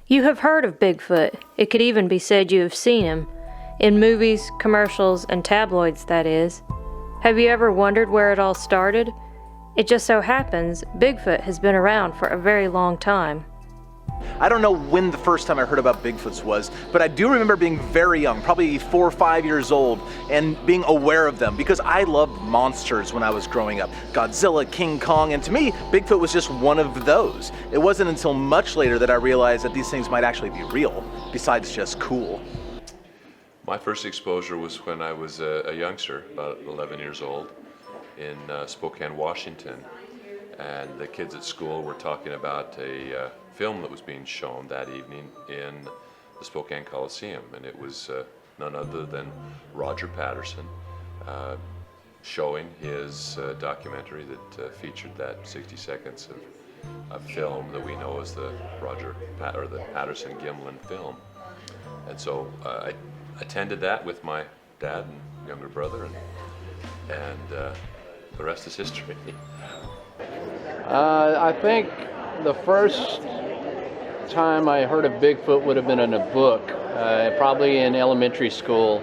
You have heard of Bigfoot. It could even be said you have seen him. In movies, commercials, and tabloids, that is. Have you ever wondered where it all started? It just so happens Bigfoot has been around for a very long time. I don't know when the first time I heard about Bigfoots was, but I do remember being very young, probably 4 or 5 years old, and being aware of them because I loved monsters when I was growing up. Godzilla, King Kong, and to me, Bigfoot was just one of those. It wasn't until much later that I realized that these things might actually be real, besides just cool. My first exposure was when I was a youngster, about 11 years old, in Spokane, Washington. And the kids at school were talking about a film that was being shown that evening in the Spokane Coliseum, and it was none other than Roger Patterson showing his documentary that featured that 60 seconds of film that we know as the the Patterson-Gimlin film. And so I attended that with my dad and younger brother, and the rest is history. I think the first time I heard of Bigfoot would have been in a book, probably in elementary school.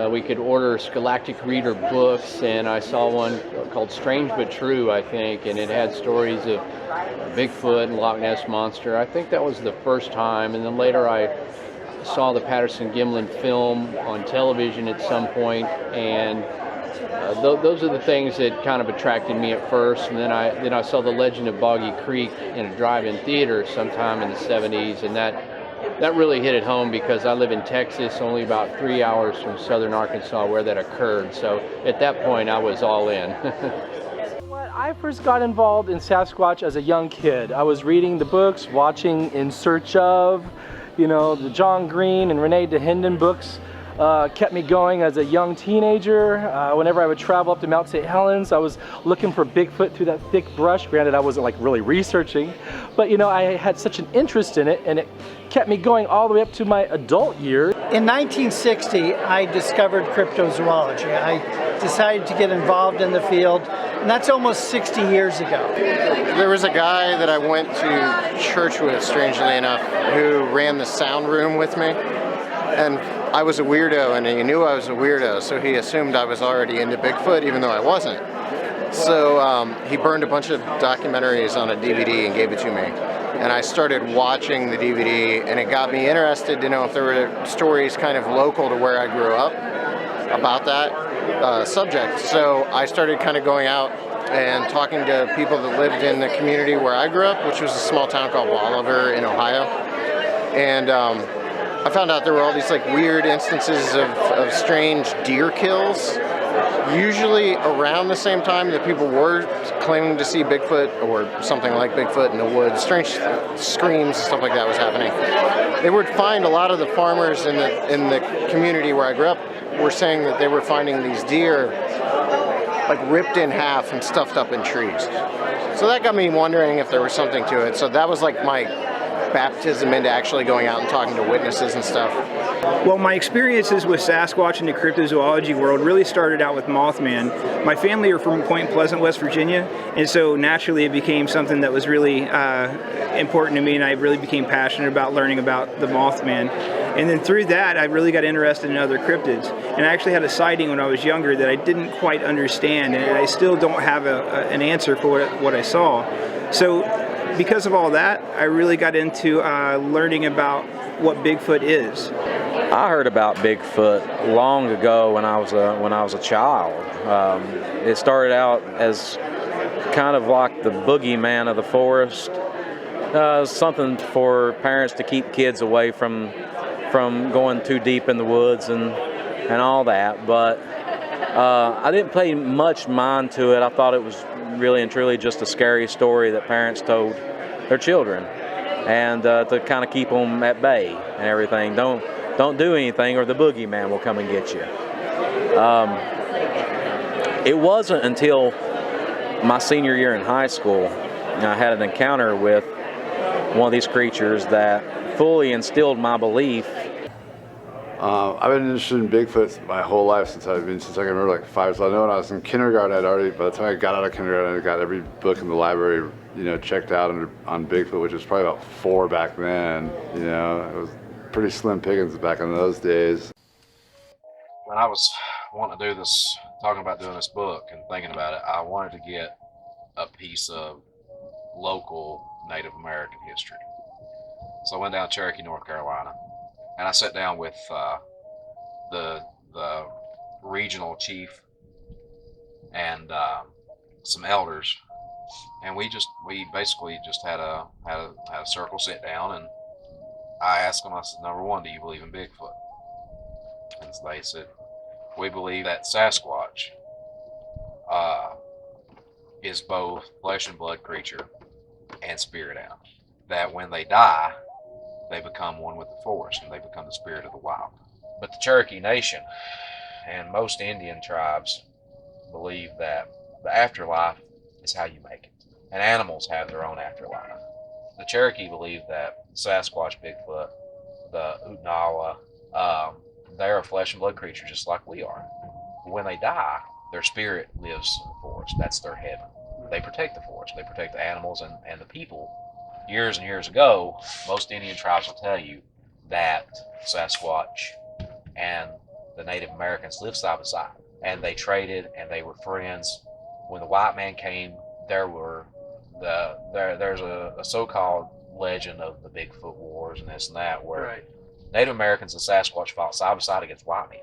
We could order Scholastic Reader books, and I saw one called Strange But True, I think, and it had stories of Bigfoot and Loch Ness Monster. I think that was the first time, and then later I saw the Patterson-Gimlin film on television at some point, and those are the things that kind of attracted me at first. And then I saw The Legend of Boggy Creek in a drive-in theater sometime in the 70s, and that really hit it home because I live in Texas, only about 3 hours from southern Arkansas where that occurred. So at that point I was all in. I first got involved in Sasquatch as a young kid. I was reading the books, watching In Search Of, the John Green and Renee DeHenden books. Kept me going as a young teenager. Whenever I would travel up to Mount St. Helens, I was looking for Bigfoot through that thick brush. Granted, I wasn't really researching, but I had such an interest in it, and it kept me going all the way up to my adult years. In 1960, I discovered cryptozoology. I decided to get involved in the field, and that's almost 60 years ago. There was a guy that I went to church with, strangely enough, who ran the sound room with me, and I was a weirdo, and he knew I was a weirdo, so he assumed I was already into Bigfoot, even though I wasn't. So he burned a bunch of documentaries on a DVD and gave it to me. And I started watching the DVD, and it got me interested to know if there were stories kind of local to where I grew up about that subject. So I started kind of going out and talking to people that lived in the community where I grew up, which was a small town called Bolivar in Ohio. And I found out there were all these weird instances of strange deer kills, usually around the same time that people were claiming to see Bigfoot or something like Bigfoot in the woods. Strange screams and stuff like that was happening. They would find a lot of the farmers in the community where I grew up were saying that they were finding these deer ripped in half and stuffed up in trees. So that got me wondering if there was something to it. So that was my baptism into actually going out and talking to witnesses and stuff. Well, my experiences with Sasquatch in the cryptozoology world really started out with Mothman. My family are from Point Pleasant, West Virginia, and so naturally it became something that was really important to me, and I really became passionate about learning about the Mothman. And then through that, I really got interested in other cryptids. And I actually had a sighting when I was younger that I didn't quite understand, and I still don't have an answer for what I saw. So because of all that, I really got into learning about what Bigfoot is. I heard about Bigfoot long ago when I was a child. It started out as kind of like the boogeyman of the forest, something for parents to keep kids away from going too deep in the woods and all that. But I didn't pay much mind to it. I thought it was really and truly just a scary story that parents told their children, and to kind of keep them at bay and everything. Don't do anything or the boogeyman will come and get you. It wasn't until my senior year in high school I had an encounter with one of these creatures that fully instilled my belief I've been interested in Bigfoot my whole life since I can remember, like 5 years old. I know when I was in kindergarten, by the time I got out of kindergarten, I got every book in the library, checked out on Bigfoot, which was probably about 4 back then. It was pretty slim pickings back in those days. When I was wanting to do this, talking about doing this book and thinking about it, I wanted to get a piece of local Native American history. So I went down to Cherokee, North Carolina, and I sat down with the regional chief and some elders, and we basically just had a circle sit down, and I asked them, I said, number one, do you believe in Bigfoot? And they said, we believe that Sasquatch is both flesh and blood creature and spirit animal. That when they die, they become one with the forest and they become the spirit of the wild. But the Cherokee Nation and most Indian tribes believe that the afterlife is how you make it. And animals have their own afterlife. The Cherokee believe that Sasquatch, Bigfoot, the Utnawa, they're a flesh and blood creature just like we are. When they die, their spirit lives in the forest. That's their heaven. They protect the forest. They protect the animals and the people. Years and years ago, most Indian tribes will tell you that Sasquatch and the Native Americans lived side by side. And they traded and they were friends. When the white man came, there's a so-called legend of the Bigfoot Wars and this and that, where Native Americans and Sasquatch fought side by side against white men.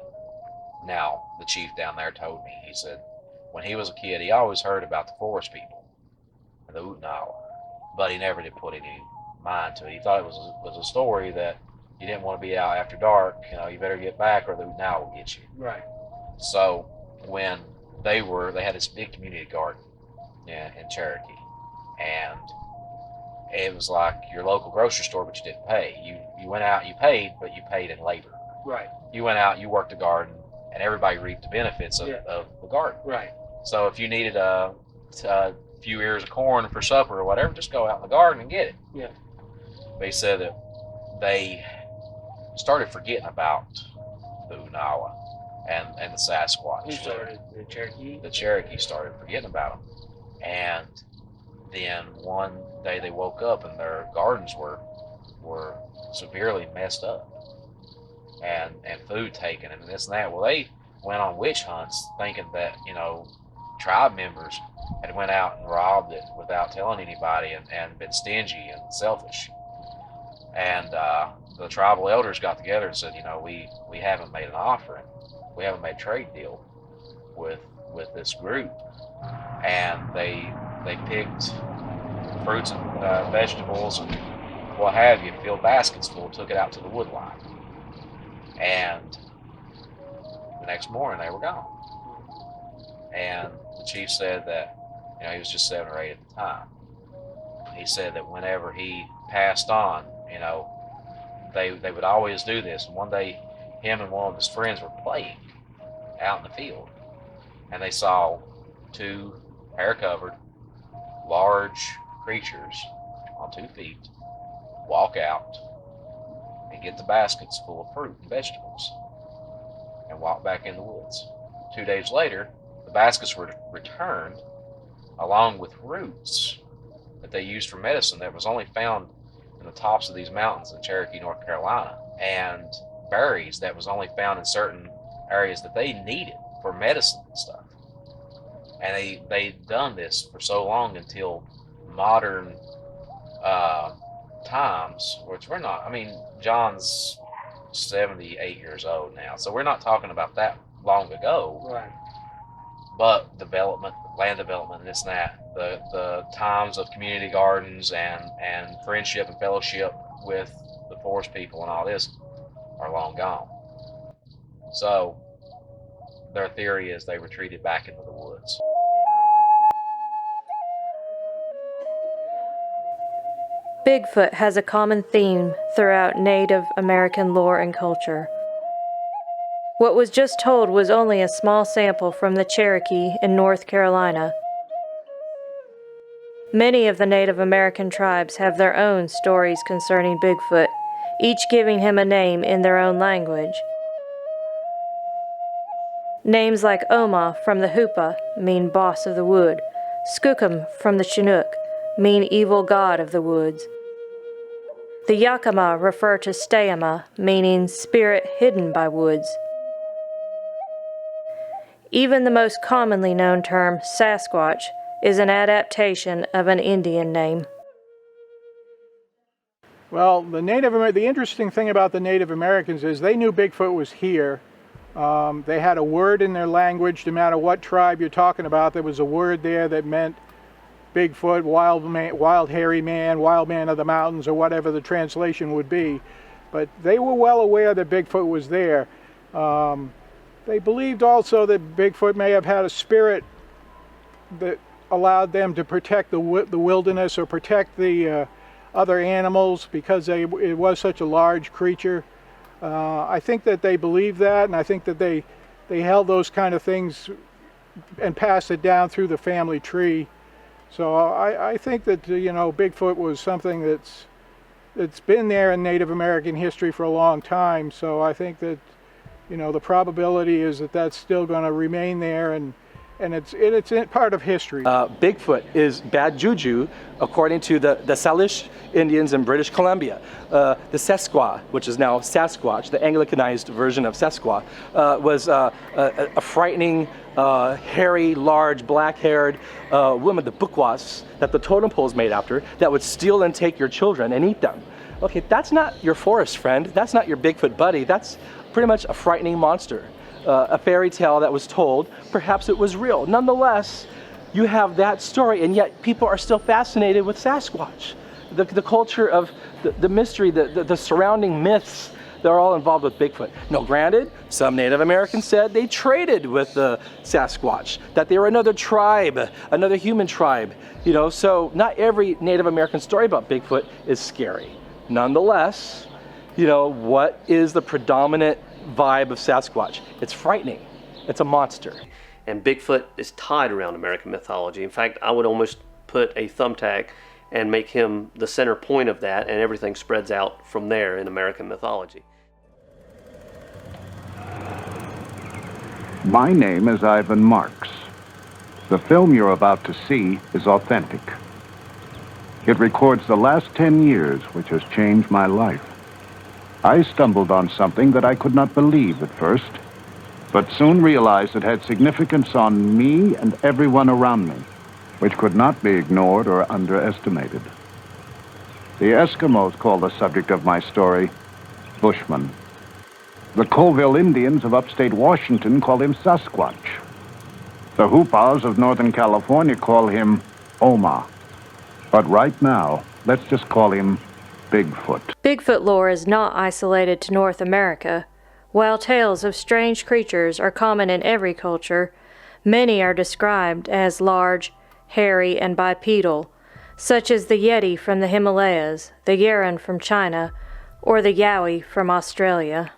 Now, the chief down there told me, he said, when he was a kid, he always heard about the forest people, the Utnawa, but he never did put any mind to it. He thought it was a story that you didn't want to be out after dark, you better get back or the Utnawa will get you. Right. So when they had this big community garden in Cherokee, and it was like your local grocery store, but you didn't pay. You went out, you paid, but you paid in labor. Right. You went out, you worked the garden, and everybody reaped the benefits of the garden. Right. So if you needed a few ears of corn for supper or whatever, just go out in the garden and get it. Yeah. They said that they started forgetting about the Utnawa and the Sasquatch. Who started? The Cherokee? The Cherokee started forgetting about them. And then one day they woke up and their gardens were severely messed up and food taken and this and that. Well, they went on witch hunts thinking that, tribe members had went out and robbed it without telling anybody and been stingy and selfish. And the tribal elders got together and said, we haven't made an offering. We haven't made a trade deal with this group. And they picked fruits and vegetables and what have you, filled baskets full, took it out to the wood line. And the next morning they were gone. And the chief said that, he was just 7 or 8 at the time. He said that whenever he passed on, they would always do this. And one day, him and one of his friends were playing out in the field. And they saw 2 hair-covered, large creatures on 2 feet walk out and get the baskets full of fruit and vegetables and walk back in the woods. 2 days later, the baskets were returned along with roots that they used for medicine that was only found in the tops of these mountains in Cherokee, North Carolina, and berries that was only found in certain areas that they needed for medicine and stuff. And they'd done this for so long until modern times, which we're not, John's 78 years old now, so we're not talking about that long ago. Right. But development, land development, this and that, the times of community gardens and friendship and fellowship with the forest people and all this are long gone. So their theory is they retreated back into the woods. Bigfoot has a common theme throughout Native American lore and culture. What was just told was only a small sample from the Cherokee in North Carolina. Many of the Native American tribes have their own stories concerning Bigfoot, each giving him a name in their own language. Names like Oma from the Hoopa mean boss of the wood. Skookum from the Chinook mean evil god of the woods. The Yakima refer to Stayama, meaning spirit hidden by woods. Even the most commonly known term, Sasquatch, is an adaptation of an Indian name. Well, the interesting thing about the Native Americans is they knew Bigfoot was here. They had a word in their language. No matter what tribe you're talking about, there was a word there that meant Bigfoot, wild hairy man, wild man of the mountains, or whatever the translation would be. But they were well aware that Bigfoot was there. They believed also that Bigfoot may have had a spirit that allowed them to protect the wilderness or protect the other animals because it was such a large creature. I think that they believed that, and I think that they held those kind of things and passed it down through the family tree. So I think that Bigfoot was something that's been there in Native American history for a long time. So I think that the probability is that that's still going to remain there, and it's part of history. Bigfoot is bad juju, according to the Salish Indians in British Columbia. The Sasquatch, which is now Sasquatch, the Anglicanized version of Sasquatch, was a frightening, hairy, large, black-haired woman, the Bukwas, that the totem pole is made after, that would steal and take your children and eat them. Okay, that's not your forest friend. That's not your Bigfoot buddy. That's pretty much a frightening monster. A fairy tale that was told. Perhaps it was real. Nonetheless, you have that story, and yet people are still fascinated with Sasquatch. The culture of the mystery, the surrounding myths, they're all involved with Bigfoot. Now, granted, some Native Americans said they traded with the Sasquatch, that they were another tribe, another human tribe. So not every Native American story about Bigfoot is scary. Nonetheless, what is the predominant vibe of Sasquatch? It's frightening. It's a monster. And Bigfoot is tied around American mythology. In fact, I would almost put a thumbtack and make him the center point of that, and everything spreads out from there in American mythology. My name is Ivan Marks. The film you're about to see is authentic. It records the last 10 years, which has changed my life. I stumbled on something that I could not believe at first, but soon realized it had significance on me and everyone around me, which could not be ignored or underestimated. The Eskimos call the subject of my story Bushman. The Colville Indians of upstate Washington call him Sasquatch. The Hoopas of Northern California call him Oma. But right now, let's just call him Bigfoot. Bigfoot lore is not isolated to North America. While tales of strange creatures are common in every culture, many are described as large, hairy, and bipedal, such as the Yeti from the Himalayas, the Yeren from China, or the Yowie from Australia.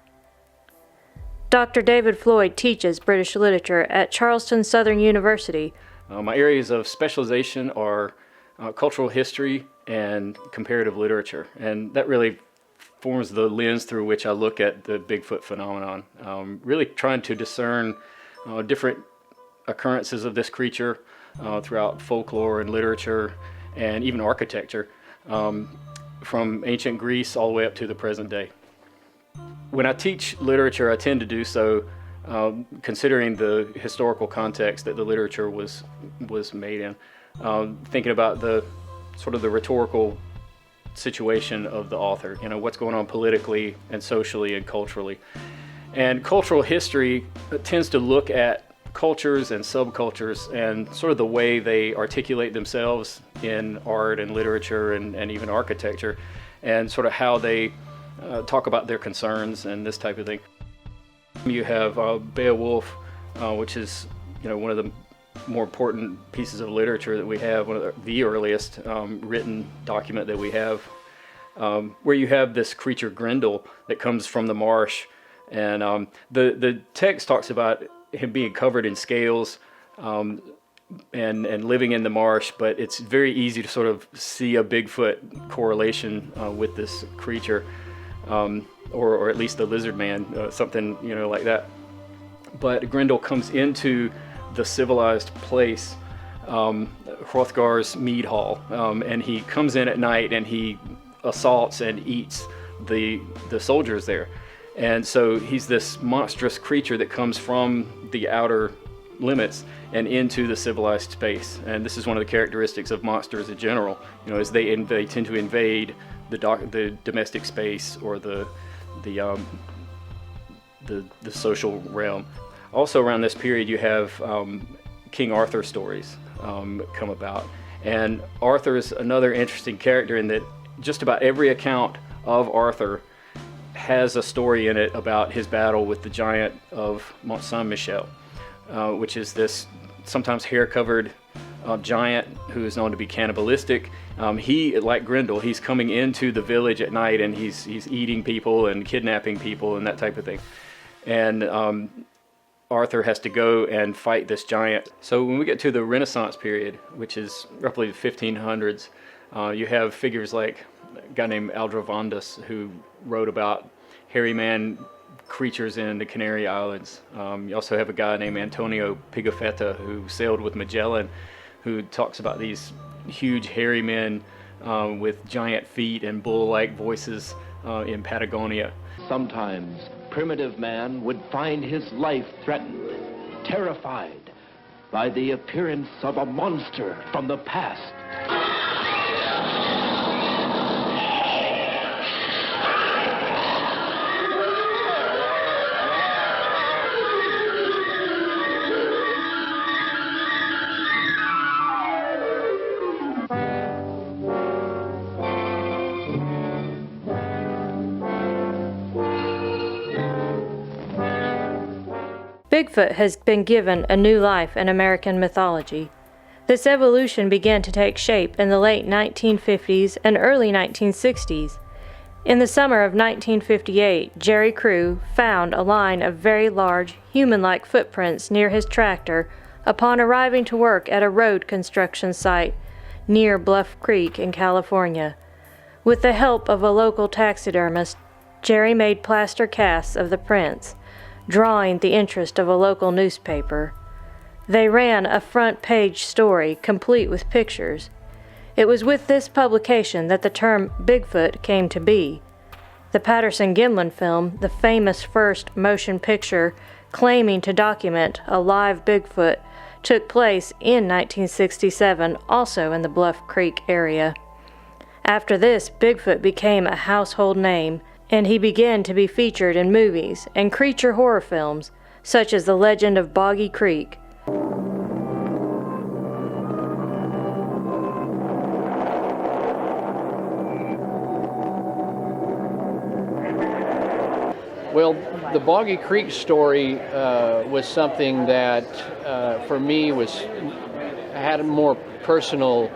Dr. David Floyd teaches British literature at Charleston Southern University. My areas of specialization are cultural history and comparative literature, and that really forms the lens through which I look at the Bigfoot phenomenon, really trying to discern different occurrences of this creature throughout folklore and literature and even architecture, from ancient Greece all the way up to the present day. When I teach literature, I tend to do so considering the historical context that the literature was made in, thinking about the sort of the rhetorical situation of the author, what's going on politically and socially and culturally. And cultural history tends to look at cultures and subcultures and sort of the way they articulate themselves in art and literature and even architecture, and sort of how they talk about their concerns and this type of thing. You have Beowulf, which is one of the more important pieces of literature that we have, one of the earliest written document that we have, where you have this creature Grendel that comes from the marsh, and the text talks about him being covered in scales and living in the marsh, but it's very easy to sort of see a Bigfoot correlation with this creature, or at least the lizard man, something like that. but Grendel comes into the civilized place, Hrothgar's mead hall, and he comes in at night and he assaults and eats the soldiers there. And so he's this monstrous creature that comes from the outer limits and into the civilized space. And this is one of the characteristics of monsters in general, is they tend to invade the domestic space or the social realm. Also around this period you have King Arthur stories come about. And Arthur is another interesting character in that just about every account of Arthur has a story in it about his battle with the giant of Mont Saint-Michel, which is this sometimes hair-covered giant who is known to be cannibalistic. He, like Grendel, he's coming into the village at night and he's eating people and kidnapping people and that type of thing. And Arthur has to go and fight this giant. So when we get to the Renaissance period, which is roughly the 1500s, you have figures like a guy named Aldrovandus who wrote about hairy man creatures in the Canary Islands. You also have a guy named Antonio Pigafetta who sailed with Magellan, who talks about these huge hairy men with giant feet and bull-like voices in Patagonia. Sometimes primitive man would find his life threatened, terrified by the appearance of a monster from the past. Bigfoot has been given a new life in American mythology. This evolution began to take shape in the late 1950s and early 1960s. In the summer of 1958, Jerry Crew found a line of very large, human-like footprints near his tractor upon arriving to work at a road construction site near Bluff Creek in California. With the help of a local taxidermist, Jerry made plaster casts of the prints, drawing the interest of a local newspaper. They ran a front-page story complete with pictures. It was with this publication that the term Bigfoot came to be. The Patterson-Gimlin film, the famous first motion picture claiming to document a live Bigfoot, took place in 1967, also in the Bluff Creek area. After this, Bigfoot became a household name, and he began to be featured in movies and creature horror films, such as The Legend of Boggy Creek. Well, the Boggy Creek story was something that, for me, had a more personal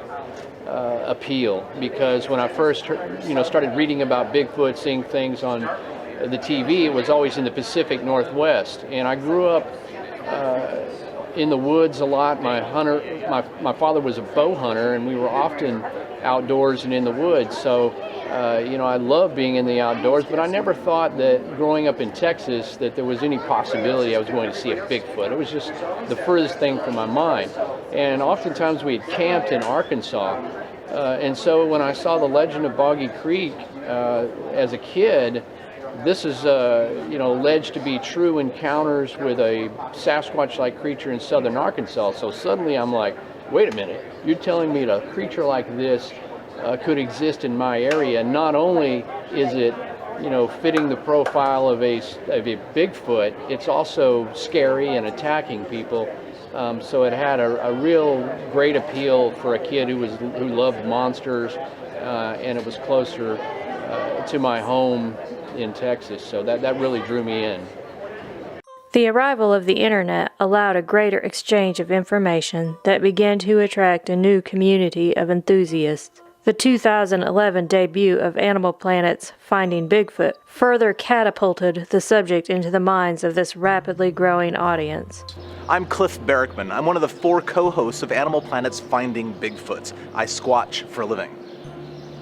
appeal, because when I first started reading about Bigfoot, seeing things on the TV, it was always in the Pacific Northwest, and I grew up in the woods a lot. My father was a bow hunter, and we were often outdoors and in the woods, so I love being in the outdoors, but I never thought that growing up in Texas that there was any possibility I was going to see a Bigfoot. It was just the furthest thing from my mind. And oftentimes we had camped in Arkansas, and so when I saw The Legend of Boggy Creek as a kid, this is alleged to be true encounters with a Sasquatch-like creature in southern Arkansas. So suddenly I'm like, wait a minute, you're telling me that a creature like this could exist in my area? Not only is it fitting the profile of a Bigfoot, it's also scary and attacking people. So it had a real great appeal for a kid who loved monsters, and it was closer to my home in Texas. So that really drew me in. The arrival of the internet allowed a greater exchange of information that began to attract a new community of enthusiasts. The 2011 debut of Animal Planet's Finding Bigfoot further catapulted the subject into the minds of this rapidly growing audience. I'm Cliff Barackman. I'm one of the 4 co-hosts of Animal Planet's Finding Bigfoot. I squatch for a living.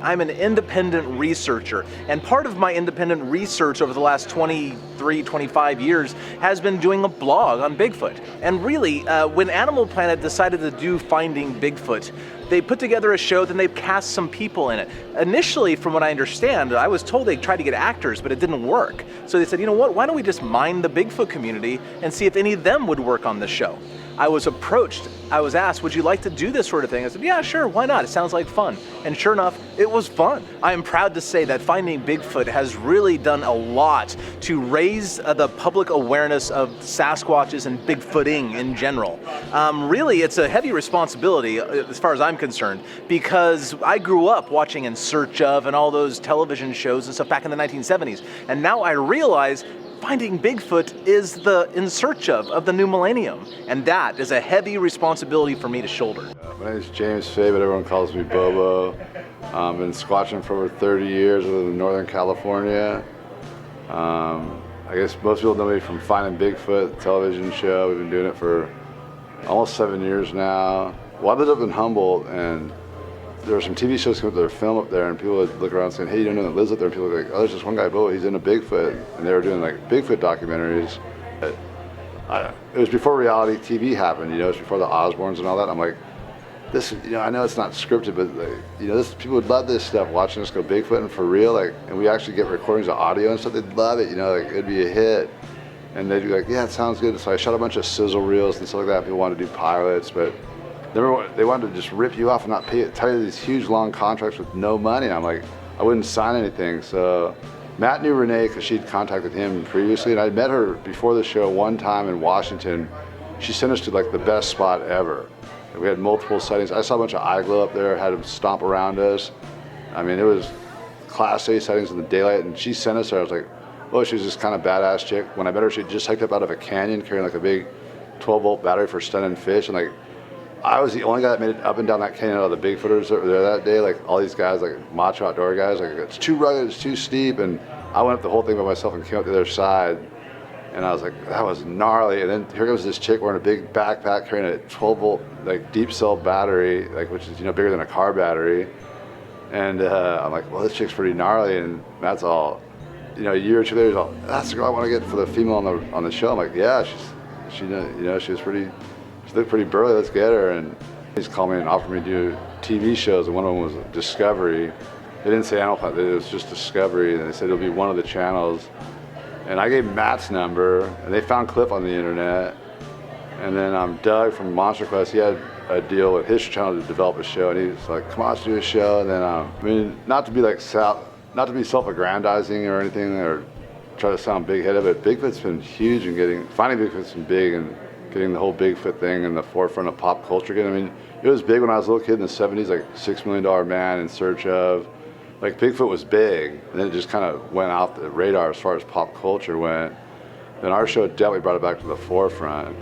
I'm an independent researcher, and part of my independent research over the last 23, 25 years has been doing a blog on Bigfoot. And really, when Animal Planet decided to do Finding Bigfoot, they put together a show, then they cast some people in it. Initially, from what I understand, I was told they tried to get actors, but it didn't work. So they said, you know what, why don't we just mine the Bigfoot community and see if any of them would work on the show? I was approached, I was asked, would you like to do this sort of thing? I said, yeah, sure, why not? It sounds like fun. And sure enough, it was fun. I am proud to say that Finding Bigfoot has really done a lot to raise the public awareness of Sasquatches and Bigfooting in general. Really, it's a heavy responsibility as far as I'm concerned, because I grew up watching In Search Of and all those television shows and stuff back in the 1970s. And now I realize Finding Bigfoot is the In Search Of the new millennium, and that is a heavy responsibility for me to shoulder. My name is James Fay, but everyone calls me Bobo. I've been squatching for over 30 years in Northern California. I guess most people know me from Finding Bigfoot, the television show. We've been doing it for almost 7 years now. Well, I lived up in Humboldt, and there were some TV shows coming up that were filmed up there, and people would look around saying, hey, you don't know that lives up there? And people would be like, oh, there's this one guy, Bo, he's into Bigfoot. And they were doing like Bigfoot documentaries. It was before reality TV happened, you know, it was before the Osbournes and all that. I'm like, this, you know, I know it's not scripted, but like, you know, this, people would love this stuff, watching us go Bigfoot and for real, like, and we actually get recordings of audio and stuff, they'd love it, you know, like, it'd be a hit. And they'd be like, yeah, it sounds good. So I shot a bunch of sizzle reels and stuff like that. People wanted to do pilots, but they wanted to just rip you off and not tell you these huge long contracts with no money. And I'm like, I wouldn't sign anything. So Matt knew Renee because she'd contacted him previously, and I'd met her before the show one time in Washington. She sent us to like the best spot ever. And we had multiple sightings. I saw a bunch of eye glow up there, had them stomp around us. I mean, it was Class A sightings in the daylight, and she sent us there. I was like, oh, she was this kind of badass chick. When I met her, she just hiked up out of a canyon carrying like a big 12-volt battery for stunning fish, and like, I was the only guy that made it up and down that canyon out of the Bigfooters that were there that day. Like all these guys, like macho outdoor guys, like it's too rugged, it's too steep. And I went up the whole thing by myself and came up the other side. And I was like, that was gnarly. And then here goes this chick wearing a big backpack carrying a 12-volt like deep cell battery, like which is, you know, bigger than a car battery. And I'm like, well, this chick's pretty gnarly. And that's all, you know, a year or two later, he's all, that's the girl I want to get for the female on the show. I'm like, yeah, she was pretty. She looked pretty burly, let's get her. And he just called me and offered me to do TV shows, and one of them was Discovery. They didn't say Animal Planet, it was just Discovery, and they said it'll be one of the channels. And I gave Matt's number, and they found Cliff on the internet. And then Doug from Monster Quest, he had a deal with his channel to develop a show, and he was like, come on, let's do a show. And then, I mean, not to be self-aggrandizing or anything, or try to sound big-headed, but Bigfoot's been huge in Finding Bigfoot's been big and getting the whole Bigfoot thing in the forefront of pop culture again. I mean, it was big when I was a little kid in the 70s, like $6 Million Man, In Search Of. Like Bigfoot was big, and then it just kind of went off the radar as far as pop culture went. Then our show definitely brought it back to the forefront.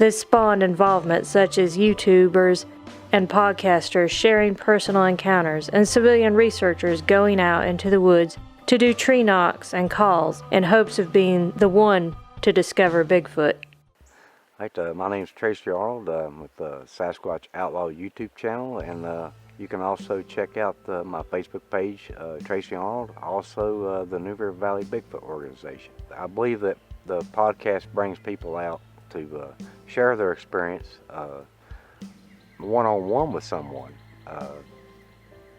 This spawned involvement such as YouTubers and podcasters sharing personal encounters and civilian researchers going out into the woods to do tree knocks and calls in hopes of being the one to discover Bigfoot. My name's Tracy Arnold. I'm with the Sasquatch Outlaw YouTube channel, and you can also check out my Facebook page, Tracy Arnold, also the New River Valley Bigfoot organization. I believe that the podcast brings people out to share their experience one-on-one with someone,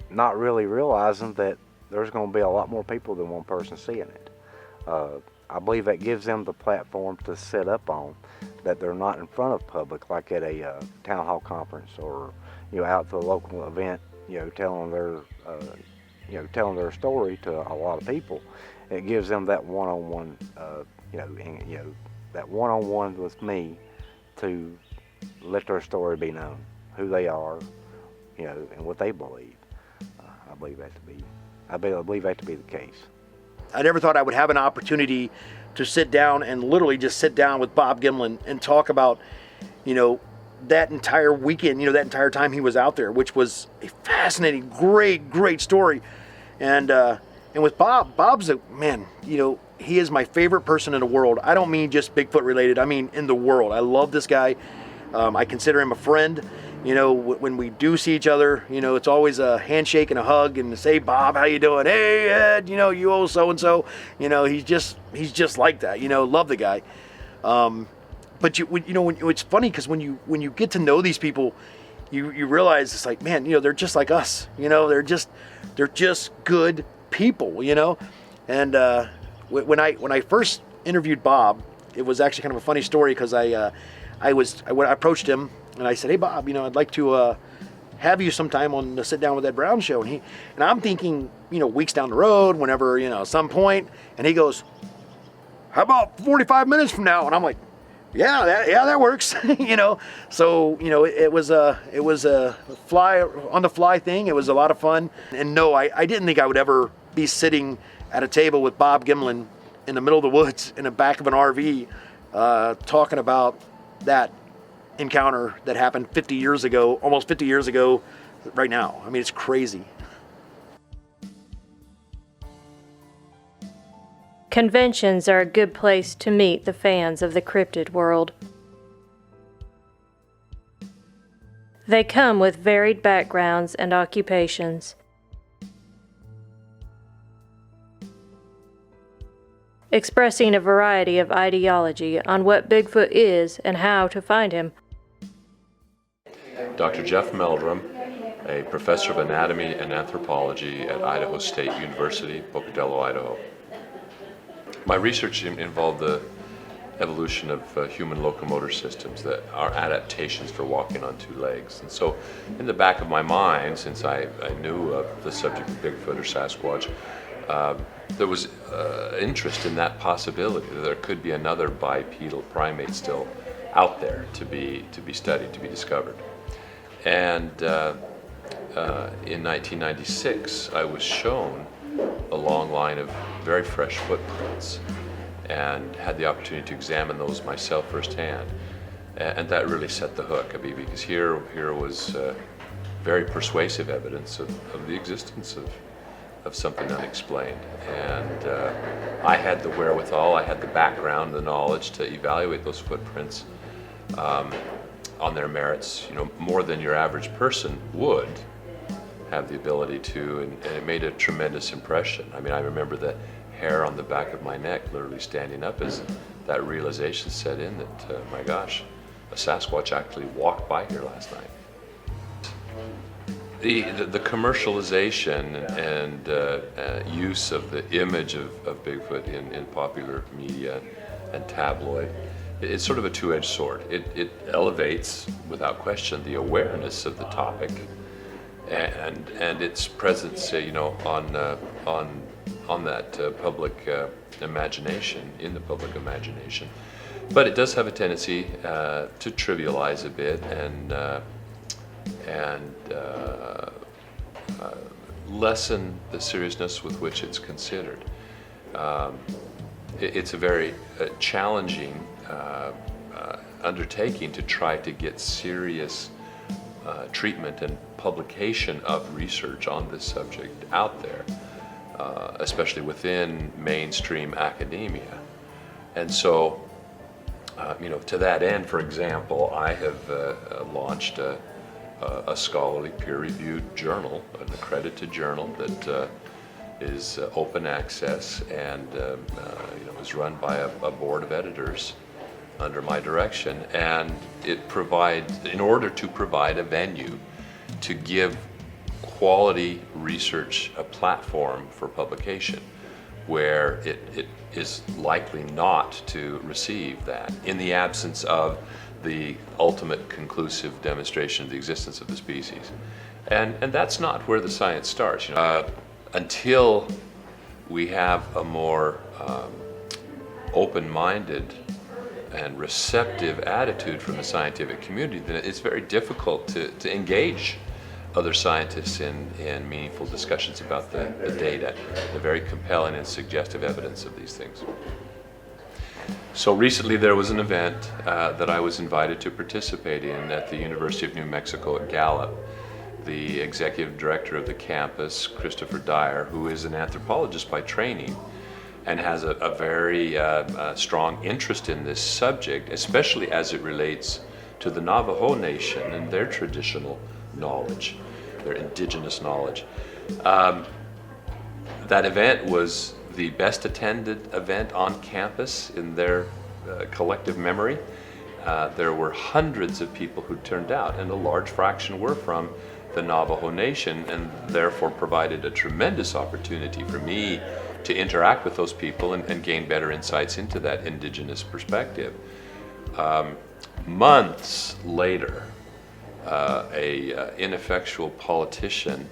not really realizing that there's going to be a lot more people than one person seeing it. I believe that gives them the platform to set up on, that they're not in front of public like at a town hall conference or, you know, out to a local event, you know, telling their story to a lot of people. It gives them that one-on-one, that one-on-one with me to let their story be known, who they are, you know, and what they believe. I believe that to be the case. I never thought I would have an opportunity to sit down and literally just sit down with Bob Gimlin and talk about, you know, that entire weekend, you know, that entire time he was out there, which was a fascinating, great story. And with Bob's a man, you know, he is my favorite person in the world. I don't mean just Bigfoot related, I mean in the world. I love this guy. I consider him a friend, You know, when we do see each other, you know, it's always a handshake and a hug and say, Bob, how you doing? Hey, Ed, you know, you owe so-and-so. You know, he's just like that, you know, love the guy. But you know, it's funny because when you get to know these people, you realize it's like, man, you know, they're just like us, you know, they're just good people, you know. And when I first interviewed Bob, it was actually kind of a funny story because I approached him and I said, hey Bob, you know, I'd like to have you sometime on the Sit Down with Ed Brown show. And I'm thinking, you know, weeks down the road, whenever, you know, some point. And he goes, how about 45 minutes from now? And I'm like, yeah, that works. You know, so, you know, it was a fly on the fly thing. It was a lot of fun. And no, I didn't think I would ever be sitting at a table with Bob Gimlin in the middle of the woods in the back of an RV, talking about that encounter that happened 50 years ago, almost 50 years ago right now. I mean, it's crazy. Conventions are a good place to meet the fans of the cryptid world. They come with varied backgrounds and occupations. Expressing a variety of ideology on what Bigfoot is and how to find him. Dr. Jeff Meldrum, a professor of anatomy and anthropology at Idaho State University, Pocatello, Idaho. My research involved the evolution of human locomotor systems that are adaptations for walking on two legs. And so in the back of my mind, since I knew the subject of Bigfoot or Sasquatch, there was interest in that possibility that there could be another bipedal primate still out there to be studied, to be discovered. And in 1996, I was shown a long line of very fresh footprints and had the opportunity to examine those myself firsthand. And that really set the hook, I mean, because here was very persuasive evidence of the existence of something unexplained. And I had the wherewithal, I had the background, the knowledge to evaluate those footprints on their merits, you know, more than your average person would have the ability to, and it made a tremendous impression. I mean, I remember the hair on the back of my neck literally standing up as that realization set in that, my gosh, a Sasquatch actually walked by here last night. The commercialization and use of the image of Bigfoot in popular media and tabloid, it's sort of a two-edged sword. It elevates, without question, the awareness of the topic and its presence, you know, on that public imagination, in the public imagination. But it does have a tendency to trivialize a bit and lessen the seriousness with which it's considered. It's a very challenging undertaking to try to get serious treatment and publication of research on this subject out there, especially within mainstream academia. And so, you know, to that end, for example, I have launched a scholarly peer-reviewed journal, an accredited journal that is open access and you know, is run by a board of editors under my direction, and it provides, in order to provide a venue to give quality research a platform for publication where it is likely not to receive that in the absence of the ultimate conclusive demonstration of the existence of the species. And that's not where the science starts. You know, until we have a more open-minded and receptive attitude from the scientific community, then it's very difficult to engage other scientists in meaningful discussions about the data, the very compelling and suggestive evidence of these things. So recently there was an event that I was invited to participate in at the University of New Mexico at Gallup. The executive director of the campus, Christopher Dyer, who is an anthropologist by training and has a very strong interest in this subject, especially as it relates to the Navajo Nation and their traditional knowledge, their indigenous knowledge. That event was the best attended event on campus in their collective memory. There were hundreds of people who turned out, and a large fraction were from the Navajo Nation, and therefore provided a tremendous opportunity for me to interact with those people and gain better insights into that indigenous perspective. Months later, a ineffectual politician,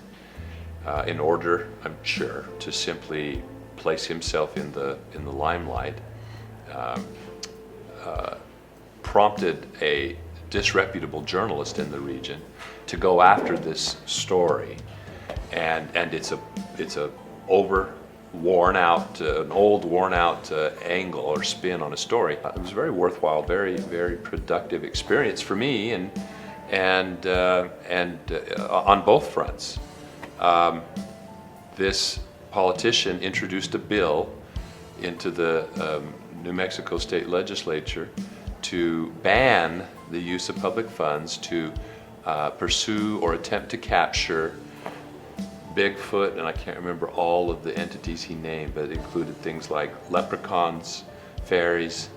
in order, I'm sure, to simply place himself in the limelight, prompted a disreputable journalist in the region to go after this story, and it's a an old worn out angle or spin on a story. It was very worthwhile, very productive experience for me, and on both fronts. This politician introduced a bill into the New Mexico State Legislature to ban the use of public funds to pursue or attempt to capture Bigfoot, and I can't remember all of the entities he named, but it included things like leprechauns, fairies,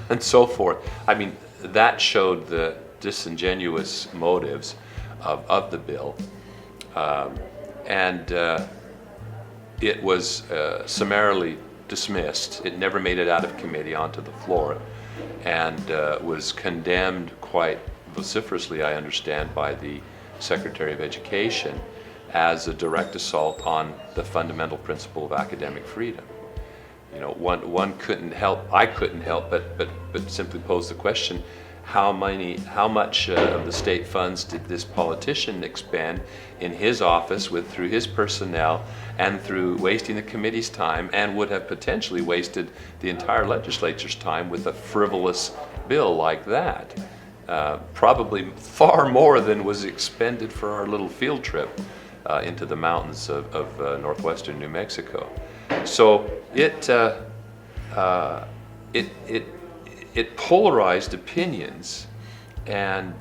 and so forth. I mean, that showed the disingenuous motives of the bill. And it was summarily dismissed. It never made it out of committee onto the floor, and was condemned quite vociferously, I understand, by the Secretary of Education as a direct assault on the fundamental principle of academic freedom. You know, one couldn't help, I couldn't help but simply pose the question, how much of the state funds did this politician expend in his office through his personnel and through wasting the committee's time, and would have potentially wasted the entire legislature's time with a frivolous bill like that? Probably far more than was expended for our little field trip into the mountains of northwestern New Mexico. So it polarized opinions, and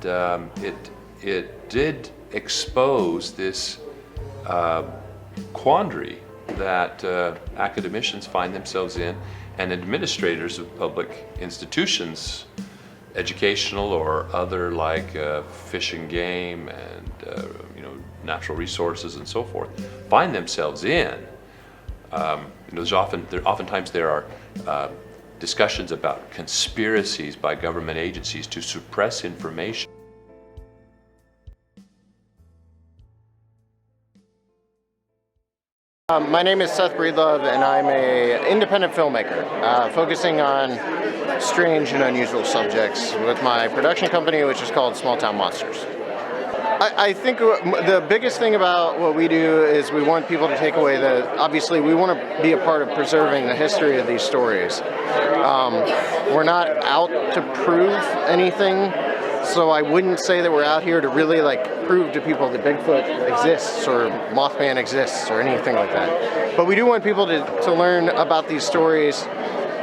it did expose this quandary that academicians find themselves in, and administrators of public institutions, educational or other, like fish and game and natural resources and so forth, find themselves in. Oftentimes there are discussions about conspiracies by government agencies to suppress information. My name is Seth Breedlove, and I'm an independent filmmaker focusing on strange and unusual subjects with my production company, which is called Small Town Monsters. I think the biggest thing about what we do is we want people to take away that obviously we want to be a part of preserving the history of these stories. We're not out to prove anything, so I wouldn't say that we're out here to really prove to people that Bigfoot exists or Mothman exists or anything like that. But we do want people to learn about these stories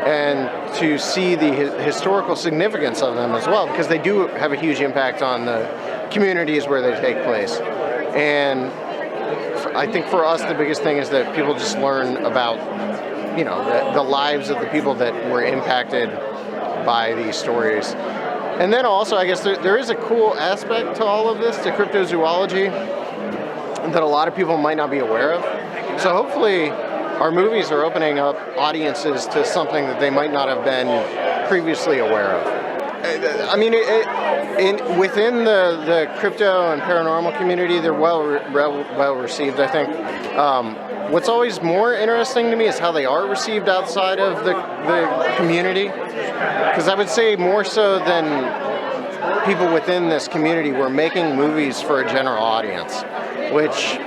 and to see the historical significance of them as well, because they do have a huge impact on the communities where they take place. And I think for us the biggest thing is that people just learn about the lives of the people that were impacted by these stories. And then also, I guess there is a cool aspect to all of this, to cryptozoology, that a lot of people might not be aware of. So hopefully our movies are opening up audiences to something that they might not have been previously aware of. I mean, within the crypto and paranormal community, they're well received, I think. What's always more interesting to me is how they are received outside of the community. Because I would say more so than people within this community, we're making movies for a general audience, which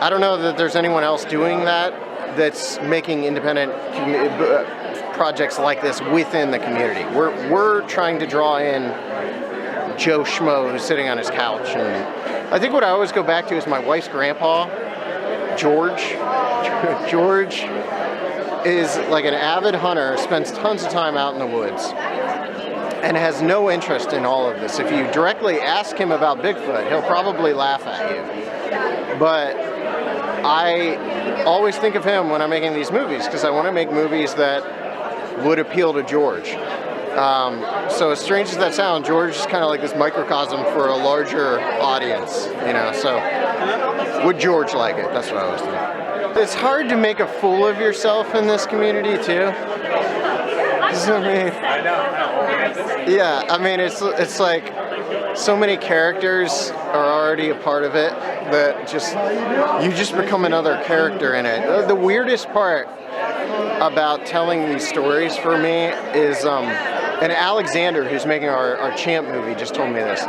I don't know that there's anyone else doing that's making independent projects like this within the community. We're trying to draw in Joe Schmo who's sitting on his couch. And I think what I always go back to is my wife's grandpa, George. George is like an avid hunter, spends tons of time out in the woods, and has no interest in all of this. If you directly ask him about Bigfoot, he'll probably laugh at you. But I always think of him when I'm making these movies, because I want to make movies that would appeal to George. So as strange as that sounds, George is kind of like this microcosm for a larger audience, you know, so would George like it? That's what I was thinking. It's hard to make a fool of yourself in this community too. I mean, it's like so many characters are already a part of it that you just become another character in it. The weirdest part about telling these stories for me is, and Alexander, who's making our Champ movie, just told me this.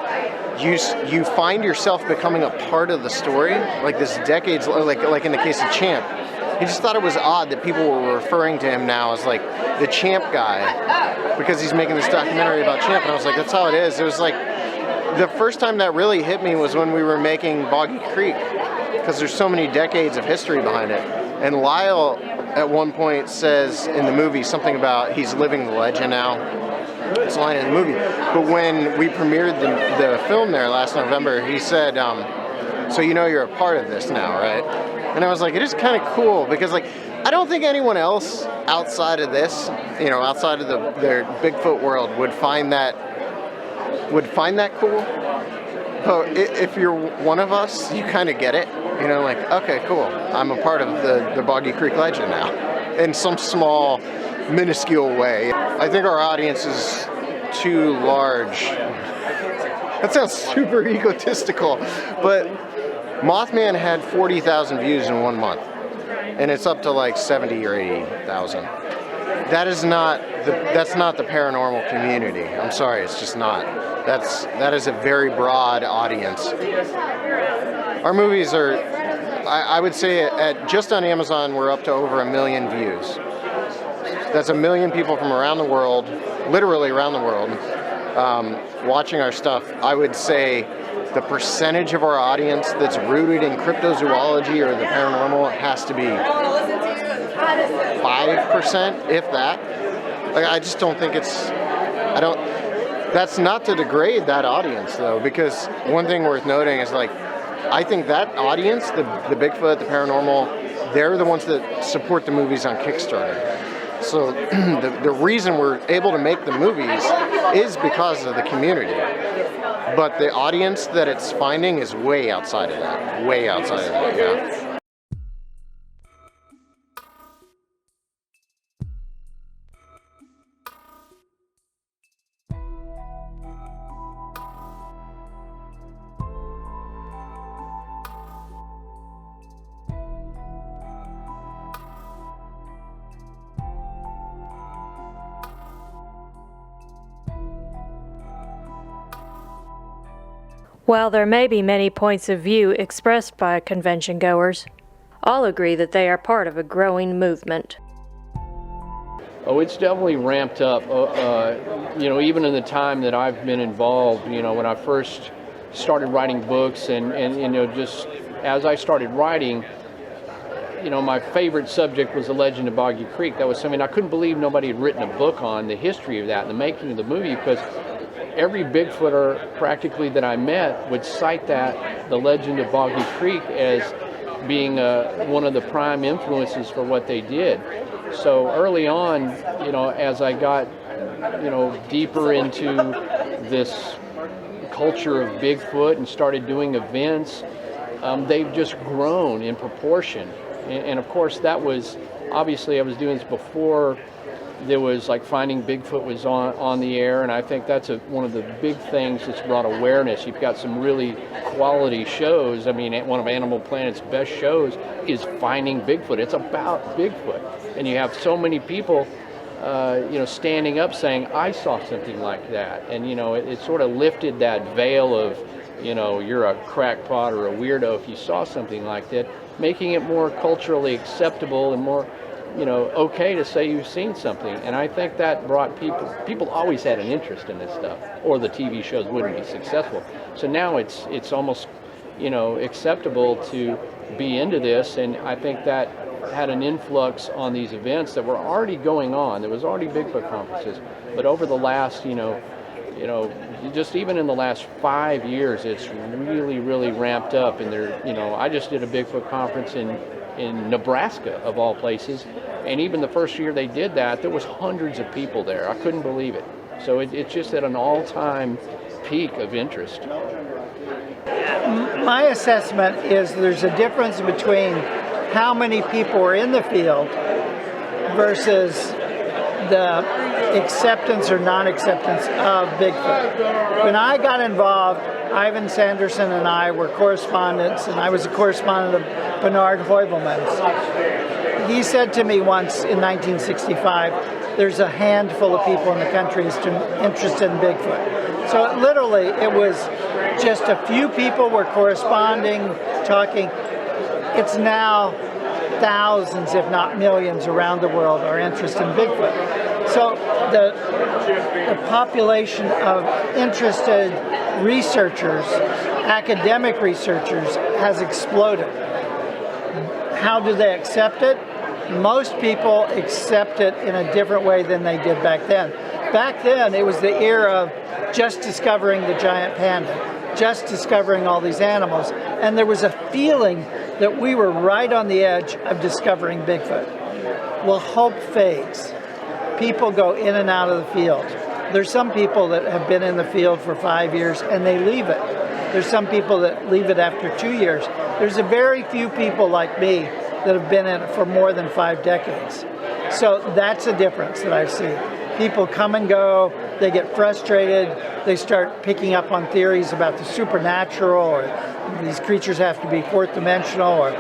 You find yourself becoming a part of the story, like this decades, like in the case of Champ. He just thought it was odd that people were referring to him now as like the Champ guy because he's making this documentary about Champ, and I was like, that's how it is. It was like the first time that really hit me was when we were making Boggy Creek, because there's so many decades of history behind it. And Lyle at one point says in the movie something about he's living the legend now. It's a line in the movie. But when we premiered the film there last November, he said, so you know you're a part of this now, right? And I was like, it is kind of cool, because like I don't think anyone else outside of this, you know, outside of their Bigfoot world would find that cool. But if you're one of us, you kind of get it. You know, like, okay, cool. I'm a part of the Boggy Creek legend now, in some small, minuscule way. I think our audience is too large. That sounds super egotistical, but Mothman had 40,000 views in 1 month, and it's up to like 70 or 80,000. That's not the paranormal community. I'm sorry, it's just not. That is a very broad audience. Our movies are, I would say, just on Amazon, we're up to over 1 million views. That's 1 million people from around the world, literally around the world, watching our stuff. I would say the percentage of our audience that's rooted in cryptozoology or the paranormal has to be 5%, if that. Like, I just don't think that's not to degrade that audience though, because one thing worth noting is like, I think that audience, the Bigfoot, the paranormal, they're the ones that support the movies on Kickstarter. So the reason we're able to make the movies is because of the community. But the audience that it's finding is way outside of that. Way outside of that, yeah. While there may be many points of view expressed by convention goers, all agree that they are part of a growing movement. Oh, it's definitely ramped up. You know, even in the time that I've been involved, you know, when I first started writing books and you know, just as I started writing, you know, my favorite subject was the legend of Boggy Creek. That was something I couldn't believe nobody had written a book on, the history of that and the making of the movie, because every Bigfooter practically that I met would cite that, the legend of Boggy Creek, as being one of the prime influences for what they did. So early on, you know, as I got, you know, deeper into this culture of Bigfoot and started doing events, they've just grown in proportion. And of course that was, obviously I was doing this before there was like Finding Bigfoot was on the air, and I think that's one of the big things that's brought awareness. You've got some really quality shows. I mean, one of Animal Planet's best shows is Finding Bigfoot. It's about Bigfoot, and you have so many people, you know, standing up saying, "I saw something like that," and you know, it sort of lifted that veil of, you know, you're a crackpot or a weirdo if you saw something like that, making it more culturally acceptable and more, you know, okay to say you've seen something. And I think that brought people always had an interest in this stuff, or the TV shows wouldn't be successful. So now it's almost, you know, acceptable to be into this, and I think that had an influx on these events that were already going on. There was already Bigfoot conferences, but over the last, just even in the last 5 years, it's really ramped up. And I just did a Bigfoot conference in Nebraska, of all places, and even the first year they did that, there was hundreds of people there. I couldn't believe it. So it's just at an all-time peak of interest. My assessment is there's a difference between how many people are in the field versus the acceptance or non-acceptance of Bigfoot. When I got involved, Ivan Sanderson and I were correspondents, and I was a correspondent of Bernard Heuvelmann's. He said to me once in 1965, there's a handful of people in the country interested in Bigfoot. So it was just a few people were corresponding, talking. It's now thousands, if not millions, around the world are interested in Bigfoot. So the population of interested researchers, academic researchers, has exploded. How do they accept it? Most people accept it in a different way than they did back then. Back then, it was the era of just discovering the giant panda, just discovering all these animals, and there was a feeling that we were right on the edge of discovering Bigfoot. Well, hope fades. People go in and out of the field. There's some people that have been in the field for 5 years and they leave it. There's some people that leave it after 2 years. There's a very few people like me that have been in it for more than 5 decades. So that's a difference that I see. People come and go, they get frustrated, they start picking up on theories about the supernatural, or these creatures have to be fourth dimensional, or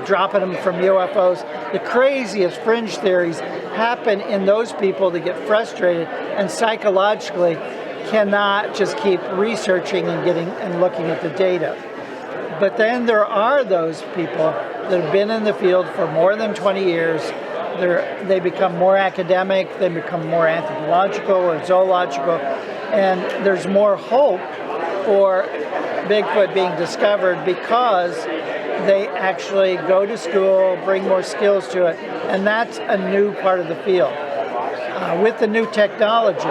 dropping them from UFOs. The craziest fringe theories happen in those people that get frustrated and psychologically cannot just keep researching and looking at the data. But then there are those people that have been in the field for more than 20 years. They become more academic, they become more anthropological or zoological, and there's more hope for Bigfoot being discovered because they actually go to school, bring more skills to it, and that's a new part of the field. With the new technology,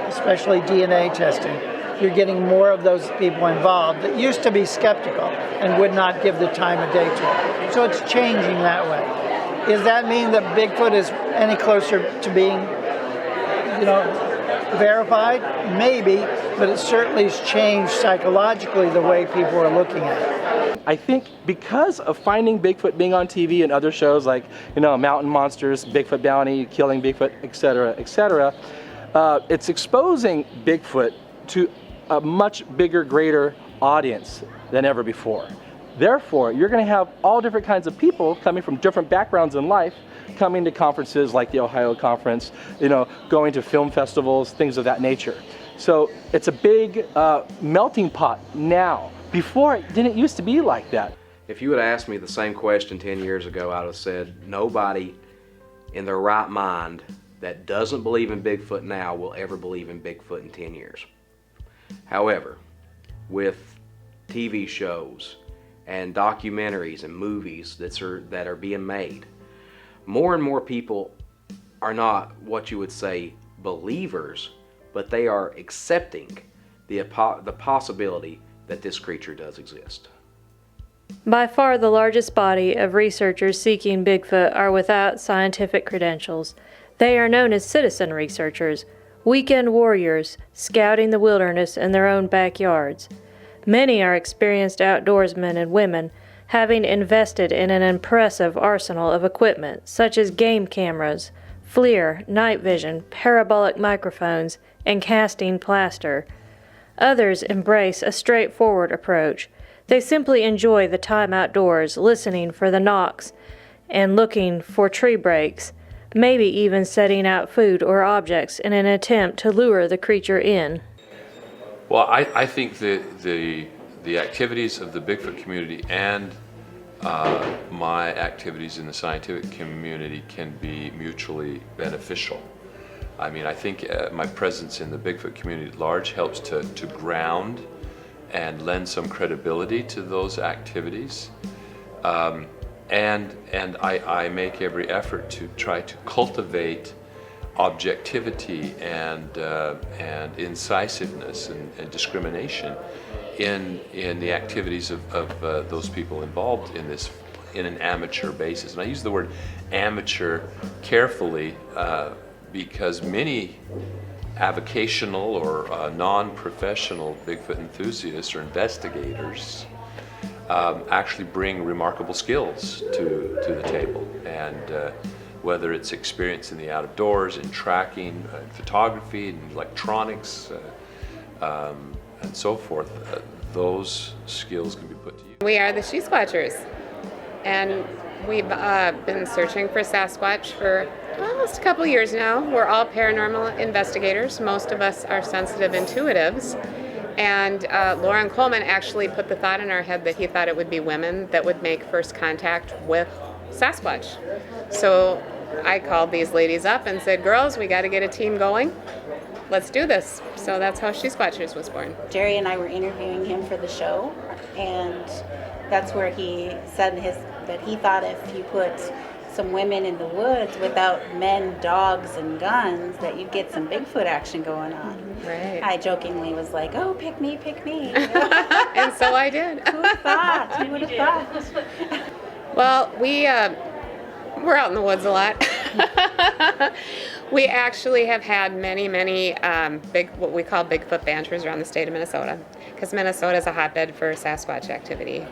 especially DNA testing, you're getting more of those people involved that used to be skeptical and would not give the time of day to it. So it's changing that way. Does that mean that Bigfoot is any closer to being, verified? Maybe, but it certainly has changed psychologically the way people are looking at it. I think because of finding Bigfoot being on TV and other shows like, Mountain Monsters, Bigfoot Bounty, Killing Bigfoot, etc., it's exposing Bigfoot to a much bigger, greater audience than ever before. Therefore, you're going to have all different kinds of people coming from different backgrounds in life, coming to conferences like the Ohio Conference, going to film festivals, things of that nature. So it's a big melting pot now. Before, it didn't used to be like that. If you would have asked me the same question 10 years ago, I would have said nobody in their right mind that doesn't believe in Bigfoot now will ever believe in Bigfoot in 10 years. However, with TV shows and documentaries and movies that are being made, more and more people are not what you would say believers, but they are accepting the possibility that this creature does exist. By far the largest body of researchers seeking Bigfoot are without scientific credentials. They are known as citizen researchers, weekend warriors, scouting the wilderness in their own backyards. Many are experienced outdoorsmen and women, having invested in an impressive arsenal of equipment such as game cameras, FLIR, night vision, parabolic microphones, and casting plaster. Others embrace a straightforward approach. They simply enjoy the time outdoors, listening for the knocks and looking for tree breaks, maybe even setting out food or objects in an attempt to lure the creature in. Well, I think that the activities of the Bigfoot community and my activities in the scientific community can be mutually beneficial. I mean, I think my presence in the Bigfoot community at large helps to ground and lend some credibility to those activities. And I make every effort to try to cultivate objectivity and incisiveness and discrimination in the activities of those people involved in this, in an amateur basis. And I use the word amateur carefully because many avocational or non-professional Bigfoot enthusiasts or investigators actually bring remarkable skills to the table. And whether it's experience in the outdoors, in tracking, photography, and electronics, and so forth, those skills can be put to use. We are the Sasquatchers, and we've been searching for Sasquatch for almost a couple years now. We're all paranormal investigators. Most of us are sensitive intuitives. And Loren Coleman actually put the thought in our head that he thought it would be women that would make first contact with Sasquatch. So I called these ladies up and said, girls, we got to get a team going. Let's do this. So that's how Sasquatchers was born. Jerry and I were interviewing him for the show, and that's where he said that he thought if you put some women in the woods without men, dogs, and guns, that you'd get some Bigfoot action going on. Right. I jokingly was like, oh, pick me, pick me. And so I did. Who thought? Who would have thought? Well, we're out in the woods a lot. We actually have had many what we call Bigfoot banters around the state of Minnesota, because Minnesota is a hotbed for Sasquatch activity.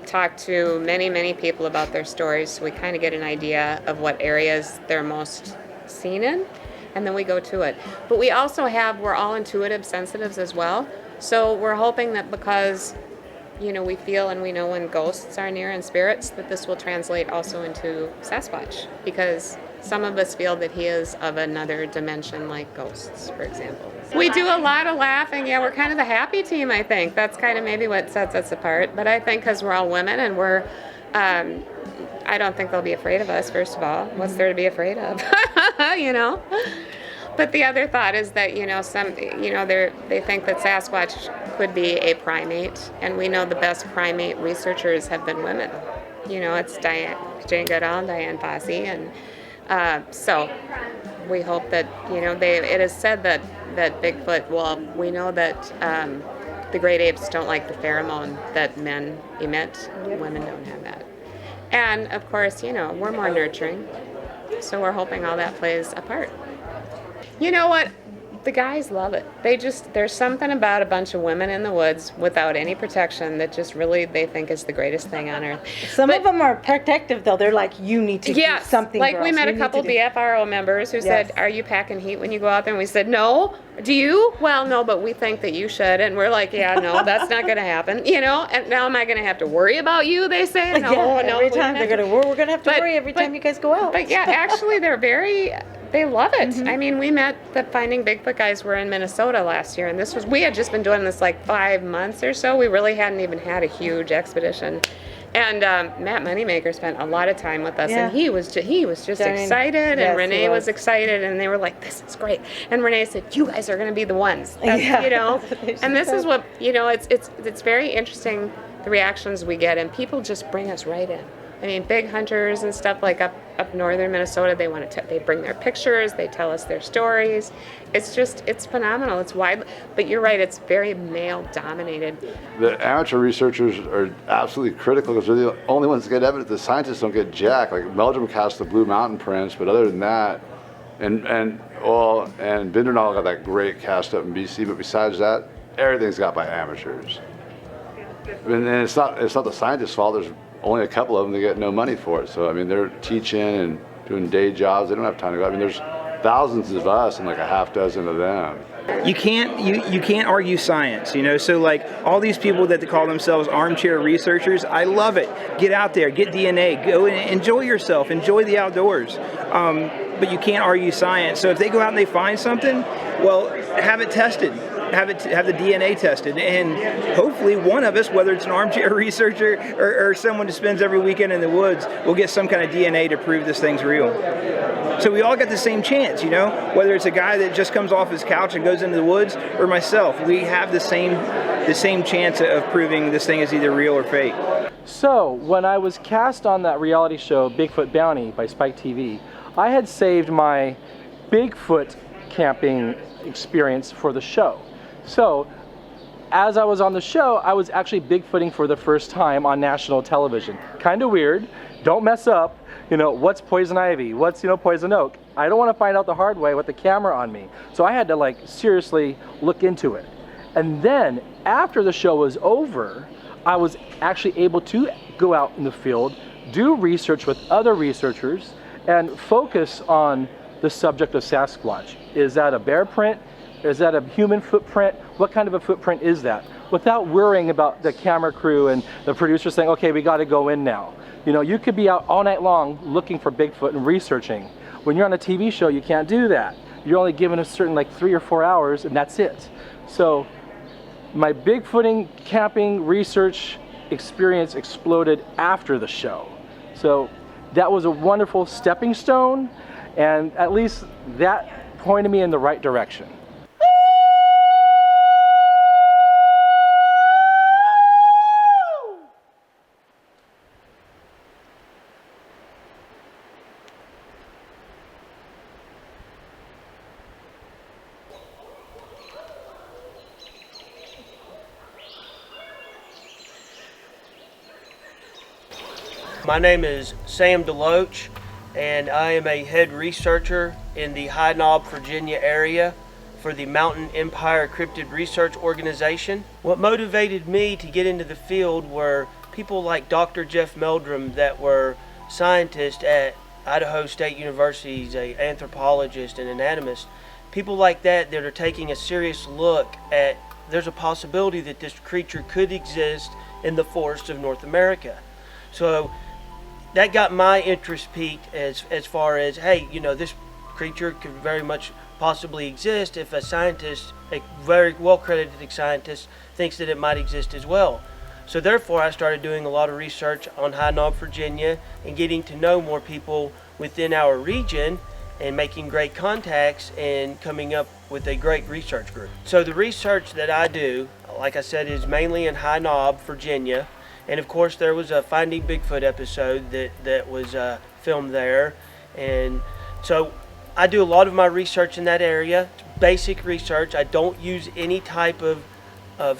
Talked to many people about their stories, so we kind of get an idea of what areas they're most seen in, and then we go to it. But we also we're all intuitive sensitives as well, so we're hoping that because we feel and we know when ghosts are near and spirits, that this will translate also into Sasquatch, because some of us feel that he is of another dimension, like ghosts, for example. We do a lot of laughing. Yeah, we're kind of the happy team, I think. That's kind of maybe what sets us apart. But I think because we're all women and we're, I don't think they'll be afraid of us, first of all. What's there to be afraid of? But the other thought is that, they think that Sasquatch could be a primate, and we know the best primate researchers have been women. It's Jane Goodall, Diane Fossey, and so we hope that, it is said that Bigfoot, well, we know that the great apes don't like the pheromone that men emit. Women don't have that. And of course, we're more nurturing, so we're hoping all that plays a part. You know what? The guys love it. There's something about a bunch of women in the woods without any protection that just really they think is the greatest thing on earth. Some of them are protective, though. They're like, you need to do something. Like girls. We met a couple BFRO members who said, are you packing heat when you go out there? And we said, no. Do you? Well, no, but we think that you should. And we're like, yeah, no, that's not going to happen. And now am I going to have to worry about you, they say? No, every time we're going to have to worry every time you guys go out. But yeah, actually, they love it. Mm-hmm. I mean, we met the Finding Bigfoot guys were in Minnesota last year, and we had just been doing this like 5 months or so. We really hadn't even had a huge expedition. And Matt Moneymaker spent a lot of time with us, and he was just excited, and Renee was excited, and they were like, this is great. And Renee said, you guys are going to be the ones. And this is what, it's very interesting, the reactions we get, and people just bring us right in. I mean, big hunters and stuff like up northern Minnesota, they bring their pictures, they tell us their stories. It's phenomenal. It's wide, but you're right, it's very male dominated. The amateur researchers are absolutely critical because they're the only ones that get evidence. The scientists don't get jack. Like Meldrum cast the Blue Mountain prints, but other than that, and Bindernall got that great cast up in BC, but besides that, everything's got by amateurs. And it's not the scientists' fault. There's only a couple of them that get no money for it. So, I mean, they're teaching and doing day jobs. They don't have time to go. I mean, there's thousands of us and like a half dozen of them. You can't argue science, So like all these people that call themselves armchair researchers, I love it. Get out there, get DNA, go and enjoy yourself, enjoy the outdoors. But you can't argue science. So if they go out and they find something, well, have it tested. Have the DNA tested, and hopefully one of us, whether it's an armchair researcher or someone who spends every weekend in the woods, will get some kind of DNA to prove this thing's real. So we all get the same chance, whether it's a guy that just comes off his couch and goes into the woods, or myself. We have the same chance of proving this thing is either real or fake. So when I was cast on that reality show, Bigfoot Bounty by Spike TV, I had saved my Bigfoot camping experience for the show. So as I was on the show, I was actually Bigfooting for the first time on national television. Kind of weird. Don't mess up. You know, what's poison ivy? What's, poison oak? I don't want to find out the hard way with the camera on me. So I had to like seriously look into it. And then after the show was over, I was actually able to go out in the field, do research with other researchers, and focus on the subject of Sasquatch. Is that a bear print? Is that a human footprint? What kind of a footprint is that? Without worrying about the camera crew and the producers saying, okay, we got to go in now. You could be out all night long looking for Bigfoot and researching. When you're on a TV show, you can't do that. You're only given a certain 3 or 4 hours, and that's it. So my Bigfooting, camping, research experience exploded after the show. So that was a wonderful stepping stone, and at least that pointed me in the right direction. My name is Sam DeLoach, and I am a head researcher in the High Knob, Virginia area for the Mountain Empire Cryptid Research Organization. What motivated me to get into the field were people like Dr. Jeff Meldrum that were scientists at Idaho State University, an anthropologist and anatomist. People like that are taking a serious look at there's a possibility that this creature could exist in the forests of North America. So that got my interest piqued as far as, hey, this creature could very much possibly exist if a scientist, a very well-credited scientist, thinks that it might exist as well. So therefore, I started doing a lot of research on High Knob, Virginia, and getting to know more people within our region and making great contacts and coming up with a great research group. So the research that I do, like I said, is mainly in High Knob, Virginia. And of course, there was a Finding Bigfoot episode that was filmed there. And so I do a lot of my research in that area. It's basic research. I don't use any type of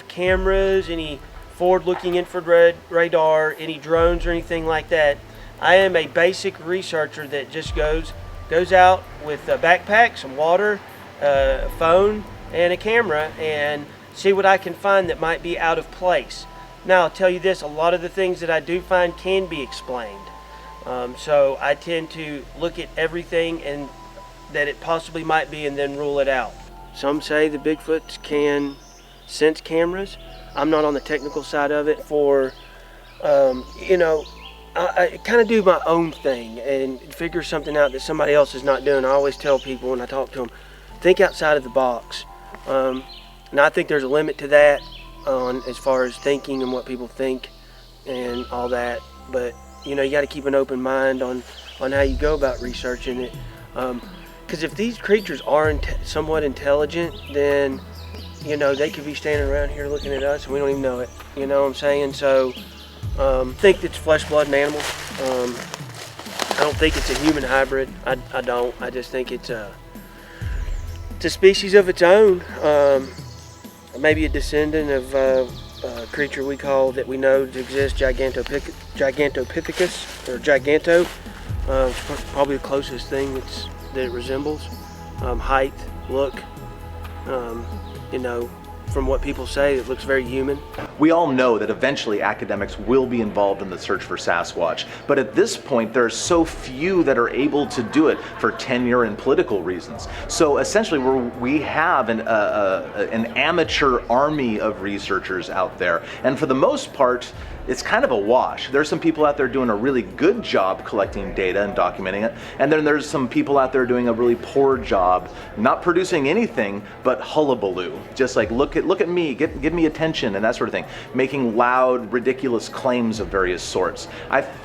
cameras, any forward-looking infrared radar, any drones or anything like that. I am a basic researcher that just goes out with a backpack, some water, a phone, and a camera, and see what I can find that might be out of place. Now, I'll tell you this, a lot of the things that I do find can be explained. So I tend to look at everything and that it possibly might be and then rule it out. Some say the Bigfoots can sense cameras. I'm not on the technical side of it. I kind of do my own thing and figure something out that somebody else is not doing. I always tell people when I talk to them, think outside of the box. And I think there's a limit to that as far as thinking and what people think and all that. But you got to keep an open mind on how you go about researching it. Because if these creatures are somewhat intelligent, then they could be standing around here looking at us and we don't even know it. You know what I'm saying? So I think it's flesh, blood, and animal. I don't think it's a human hybrid. I don't. I just think it's a species of its own. Maybe a descendant of a creature that we know to exist, Gigantopithecus or Giganto. It's probably the closest thing that it resembles. Height, look, from what people say, it looks very human. We all know that eventually academics will be involved in the search for Sasquatch, but at this point there are so few that are able to do it for tenure and political reasons. So essentially we have an amateur army of researchers out there, and for the most part it's kind of a wash. There's some people out there doing a really good job collecting data and documenting it, and then there's some people out there doing a really poor job, not producing anything but hullabaloo. Just like, look at me, give me attention, and that sort of thing. Making loud, ridiculous claims of various sorts.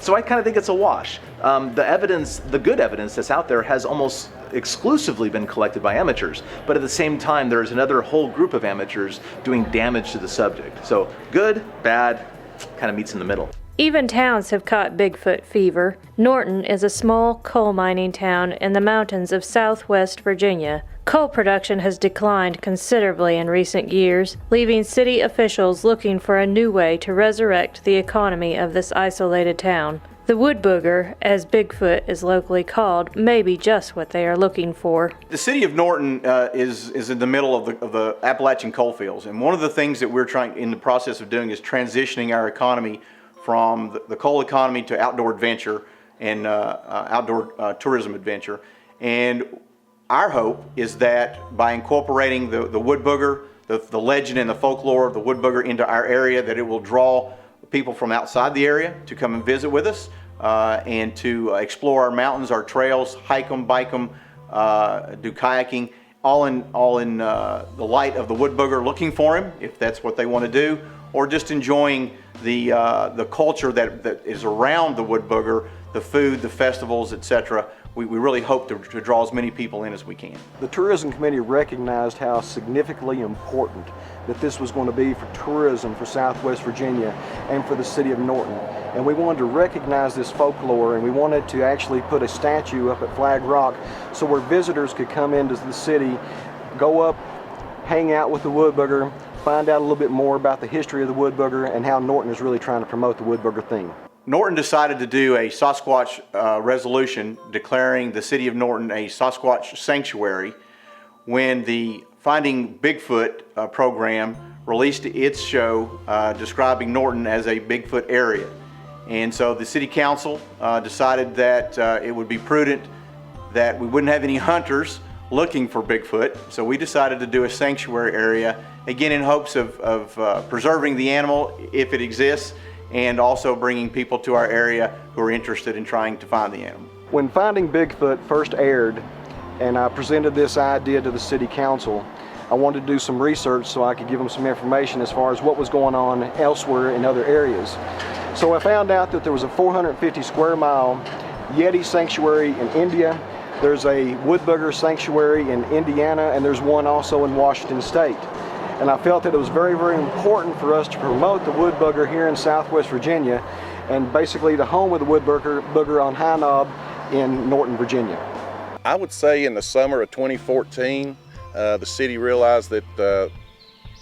So I kind of think it's a wash. The good evidence that's out there has almost exclusively been collected by amateurs, but at the same time there's another whole group of amateurs doing damage to the subject. So good, bad, kind of meets in the middle. Even towns have caught Bigfoot fever. Norton is a small coal mining town in the mountains of southwest Virginia. Coal production has declined considerably in recent years, leaving city officials looking for a new way to resurrect the economy of this isolated town. The wood booger, as Bigfoot is locally called, may be just what they are looking for. The city of Norton is in the middle of the Appalachian coal fields, and one of the things that we're in the process of doing is transitioning our economy from the coal economy to outdoor adventure and outdoor tourism adventure. And our hope is that by incorporating the wood booger, the legend and the folklore of the wood booger into our area, that it will draw people from outside the area to come and visit with us and to explore our mountains, our trails, hike them, bike them, do kayaking, all in the light of the wood booger, looking for him if that's what they want to do, or just enjoying the culture that is around the wood booger, the food, the festivals, etc. We really hope to draw as many people in as we can. The Tourism Committee recognized how significantly important that this was going to be for tourism for Southwest Virginia and for the city of Norton. And we wanted to recognize this folklore, and we wanted to actually put a statue up at Flag Rock so where visitors could come into the city, go up, hang out with the wood booger, find out a little bit more about the history of the wood booger and how Norton is really trying to promote the wood booger theme. Norton decided to do a Sasquatch resolution declaring the city of Norton a Sasquatch sanctuary when the Finding Bigfoot program released its show describing Norton as a Bigfoot area. And so the city council decided that it would be prudent that we wouldn't have any hunters looking for Bigfoot. So we decided to do a sanctuary area, again in hopes of preserving the animal if it exists, and also bringing people to our area who are interested in trying to find the animal. When Finding Bigfoot first aired and I presented this idea to the city council, I wanted to do some research so I could give them some information as far as what was going on elsewhere in other areas. So I found out that there was a 450 square mile Yeti sanctuary in India, there's a wood booger sanctuary in Indiana, and there's one also in Washington State. And I felt that it was very, very important for us to promote the wood booger here in Southwest Virginia, and basically the home of the wood booger on High Knob in Norton, Virginia. I would say in the summer of 2014, the city realized that the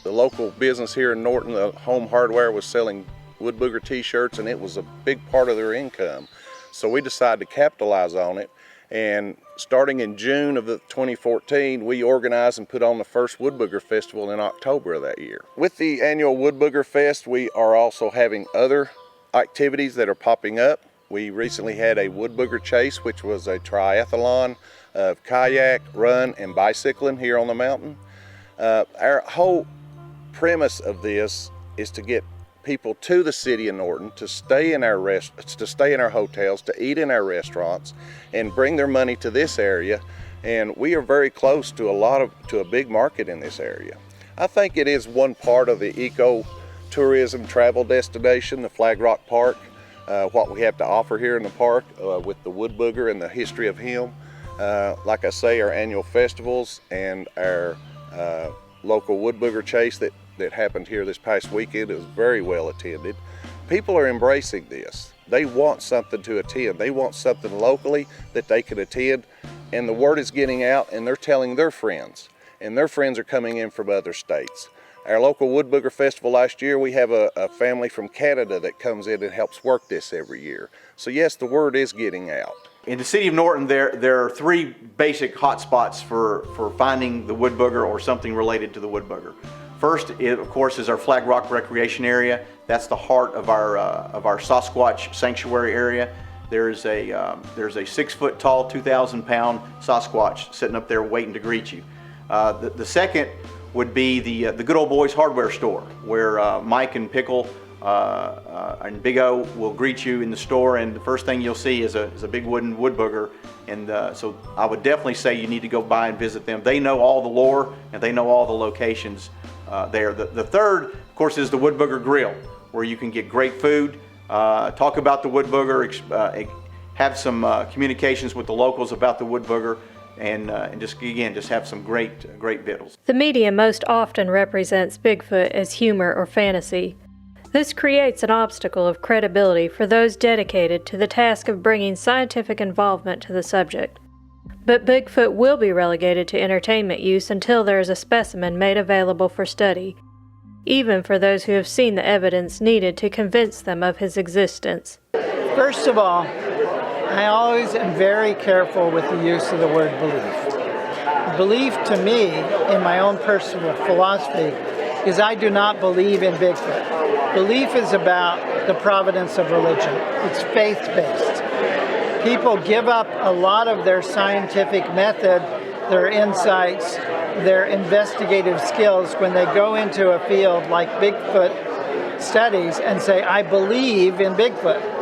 local business here in Norton, the Home Hardware, was selling wood booger t-shirts, and it was a big part of their income. So we decided to capitalize on it, and starting in June of 2014, we organized and put on the first Wood Booger Festival in October of that year. With the annual Wood Booger Fest, we are also having other activities that are popping up. We recently had a Wood Booger Chase, which was a triathlon of kayak, run, and bicycling here on the mountain. Our whole premise of this is to get people to the city of Norton to stay in our hotels, to eat in our restaurants, and bring their money to this area. And we are very close to a big market in this area. I think it is one part of the eco-tourism travel destination, the Flag Rock Park, what we have to offer here in the park with the wood booger and the history of him. Like I say, our annual festivals and our local wood booger chase that happened here this past weekend is very well attended. People are embracing this. They want something to attend. They want something locally that they can attend, and the word is getting out, and they're telling their friends, and their friends are coming in from other states. Our local Wood Booger Festival last year, we have a family from Canada that comes in and helps work this every year. So yes, the word is getting out. In the city of Norton, there are three basic hot spots for finding the wood booger or something related to the wood booger. First, of course, is our Flag Rock Recreation Area. That's the heart of our Sasquatch Sanctuary area. There's a 6 foot tall, 2,000 pound Sasquatch sitting up there waiting to greet you. The second would be the Good Old Boys Hardware Store, where Mike and Pickle and Big O will greet you in the store, and the first thing you'll see is a big wooden wood booger. And so I would definitely say you need to go by and visit them. They know all the lore and they know all the locations there. The third, of course, is the Wood Booger Grill, where you can get great food, talk about the wood booger, have some communications with the locals about the wood booger, and just have some great victuals. The media most often represents Bigfoot as humor or fantasy. This creates an obstacle of credibility for those dedicated to the task of bringing scientific involvement to the subject. But Bigfoot will be relegated to entertainment use until there is a specimen made available for study, even for those who have seen the evidence needed to convince them of his existence. First of all, I always am very careful with the use of the word belief. Belief to me, in my own personal philosophy, is I do not believe in Bigfoot. Belief is about the providence of religion. It's faith-based. People give up a lot of their scientific method, their insights, their investigative skills when they go into a field like Bigfoot studies and say, I believe in Bigfoot.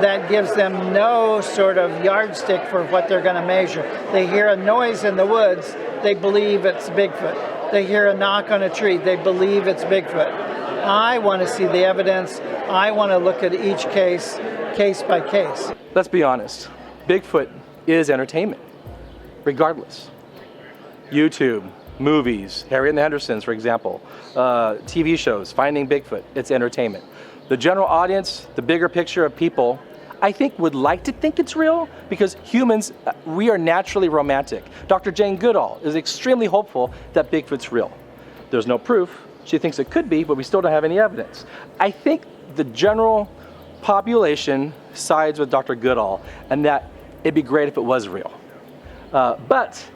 That gives them no sort of yardstick for what they're going to measure. They hear a noise in the woods, they believe it's Bigfoot. They hear a knock on a tree, they believe it's Bigfoot. I want to see the evidence. I want to look at each case by case. Let's be honest. Bigfoot is entertainment, regardless. YouTube, movies, Harriet and the Hendersons, for example, TV shows, Finding Bigfoot, it's entertainment. The general audience, the bigger picture of people, I think would like to think it's real because humans, we are naturally romantic. Dr. Jane Goodall is extremely hopeful that Bigfoot's real. There's no proof. She thinks it could be, but we still don't have any evidence. I think the general population sides with Dr. Goodall and that it'd be great if it was real. But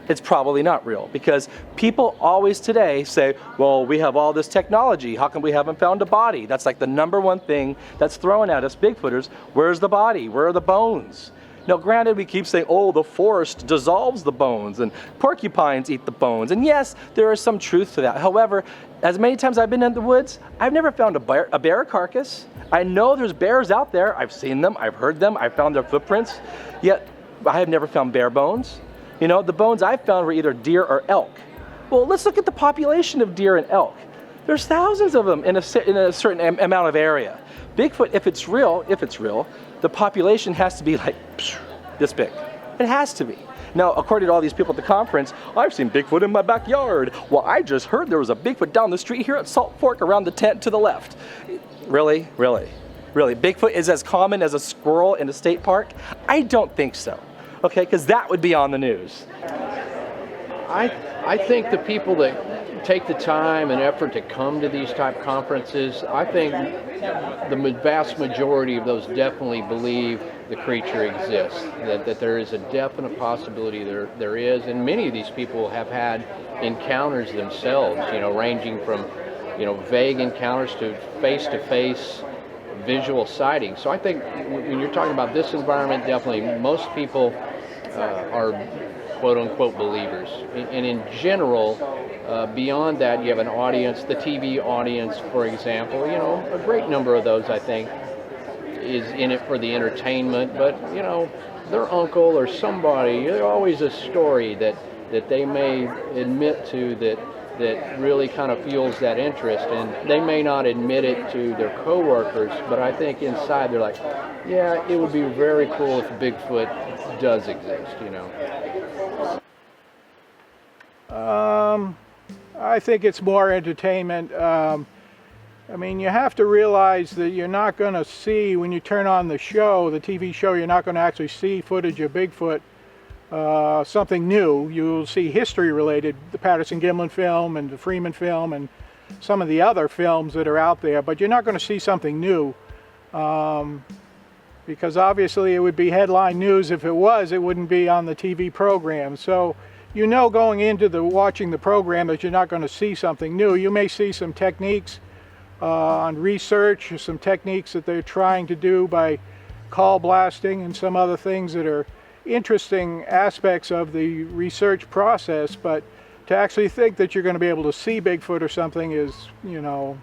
it's probably not real because people always today say, well, we have all this technology. How come we haven't found a body? That's like the number one thing that's thrown at us Bigfooters. Where's the body? Where are the bones? Now, granted, we keep saying, oh, the forest dissolves the bones and porcupines eat the bones. And yes, there is some truth to that. However, as many times I've been in the woods, I've never found a bear carcass. I know there's bears out there. I've seen them. I've heard them. I've found their footprints. Yet, I have never found bear bones. You know, the bones I found were either deer or elk. Well, let's look at the population of deer and elk. There's thousands of them in a certain amount of area. Bigfoot, if it's real, the population has to be like this big. It has to be. Now, according to all these people at the conference, I've seen Bigfoot in my backyard. Well, I just heard there was a Bigfoot down the street here at Salt Fork around the tent to the left. Really? Really? Really? Bigfoot is as common as a squirrel in a state park? I don't think so. Okay, because that would be on the news. I think the people that take the time and effort to come to these type conferences, I think the vast majority of those definitely believe the creature exists, that there is a definite possibility there is, and many of these people have had encounters themselves, you know, ranging from, you know, vague encounters to face-to-face visual sightings. So I think when you're talking about this environment, definitely most people are quote-unquote believers. And in general, beyond that, you have an audience, the TV audience, for example. You know, a great number of those, I think, is in it for the entertainment. But, you know, their uncle or somebody, there's always a story that they may admit to that really kind of fuels that interest, and they may not admit it to their coworkers, but I think inside they're like, yeah, it would be very cool if Bigfoot does exist, you know. I think it's more entertainment. I mean, you have to realize that you're not going to see, when you turn on the show, the TV show, you're not going to actually see footage of Bigfoot. Something new. You'll see history related, the Patterson-Gimlin film and the Freeman film and some of the other films that are out there, but you're not going to see something new because obviously it would be headline news. If it was, it wouldn't be on the TV program. So you know going into watching the program that you're not going to see something new. You may see some techniques on research, some techniques that they're trying to do by call blasting and some other things that are interesting aspects of the research process, but to actually think that you're going to be able to see Bigfoot or something is, you know,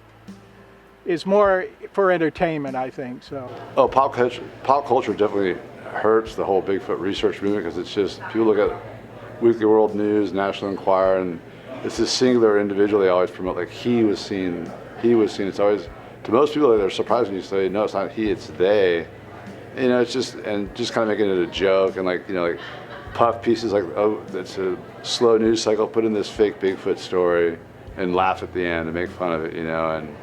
is more for entertainment, I think. So. Oh, pop culture definitely hurts the whole Bigfoot research movement because it's just, people look at Weekly World News, National Enquirer, and it's this singular individual they always promote, like he was seen. It's always, to most people, they're surprised when you say, no, it's not he, it's they. You know, it's just, and just kind of making it a joke and like, you know, like puff pieces like, oh, it's a slow news cycle, put in this fake Bigfoot story and laugh at the end and make fun of it, you know, and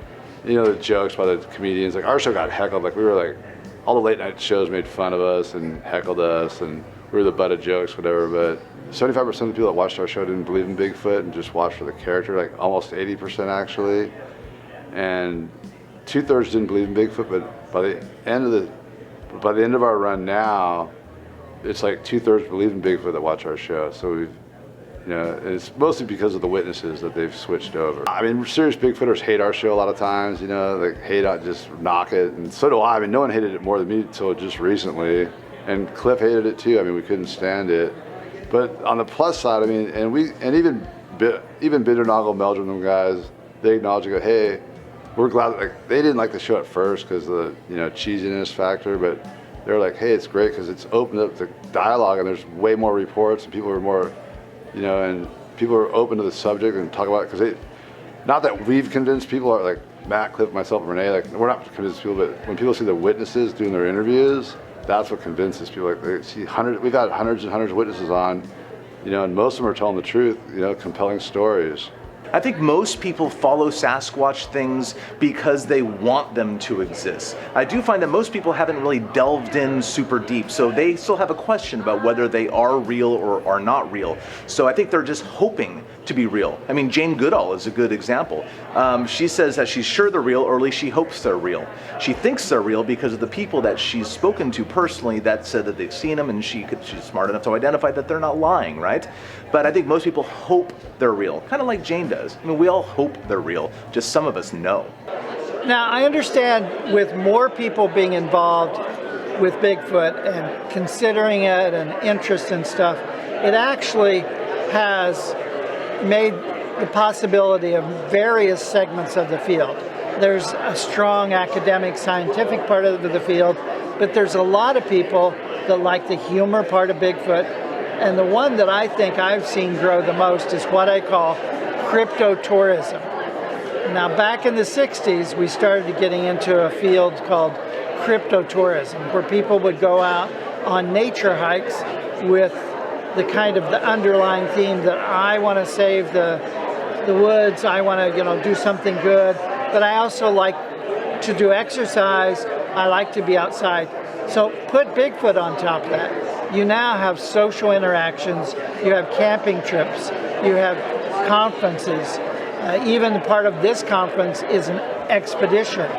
you know, the jokes by the comedians. Like our show got heckled. Like we were like, all the late night shows made fun of us and heckled us, and we were the butt of jokes, whatever. But 75% of the people that watched our show didn't believe in Bigfoot and just watched for the character. Like almost 80% actually, and 2/3 didn't believe in Bigfoot. But by the end of our run now, it's like 2/3 believe in Bigfoot that watch our show. So we've, you know, it's mostly because of the witnesses that they've switched over. I mean, serious Bigfooters hate our show a lot of times, you know, they hate it, just knock it, and so do I. I mean, no one hated it more than me until just recently, and Cliff hated it too. I mean, we couldn't stand it. But on the plus side, I mean, and even Bindernagel, Meldrum, them guys, they acknowledge, go, hey, we're glad. Like they didn't like the show at first because of the, you know, cheesiness factor, but they're like, hey, it's great because it's opened up the dialogue, and there's way more reports, and people are more, you know, and people are open to the subject and talk about it, because not that we've convinced people, are like Matt, Cliff, myself, and Renee, like we're not convinced people, but when people see the witnesses doing their interviews, that's what convinces people. Like they see we've got hundreds and hundreds of witnesses on, you know, and most of them are telling the truth, you know, compelling stories. I think most people follow Sasquatch things because they want them to exist. I do find that most people haven't really delved in super deep, so they still have a question about whether they are real or are not real. So I think they're just hoping to be real. I mean, Jane Goodall is a good example. She says that she's sure they're real, or at least she hopes they're real. She thinks they're real because of the people that she's spoken to personally that said that they've seen them, and she's smart enough to identify that they're not lying, right? But I think most people hope they're real, kind of like Jane does. I mean, we all hope they're real, just some of us know. Now, I understand with more people being involved with Bigfoot and considering it and interest in stuff, it actually has made the possibility of various segments of the field. There's a strong academic, scientific part of the field, but there's a lot of people that like the humor part of Bigfoot. And the one that I think I've seen grow the most is what I call crypto-tourism. Now, back in the 60s, we started getting into a field called crypto-tourism, where people would go out on nature hikes with the kind of the underlying theme that I want to save the woods, I want to, you know, do something good, but I also like to do exercise, I like to be outside. So put Bigfoot on top of that. You now have social interactions, you have camping trips, you have conferences. Even part of this conference is an expedition.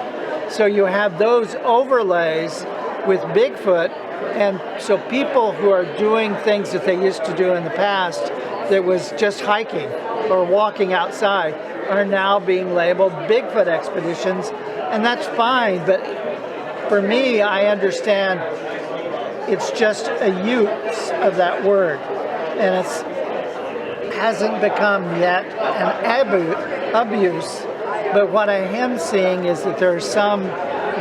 So you have those overlays with Bigfoot, and so people who are doing things that they used to do in the past that was just hiking or walking outside are now being labeled Bigfoot expeditions, and that's fine, but for me, I understand it's just a use of that word, and it hasn't become yet an abuse, but what I am seeing is that there are some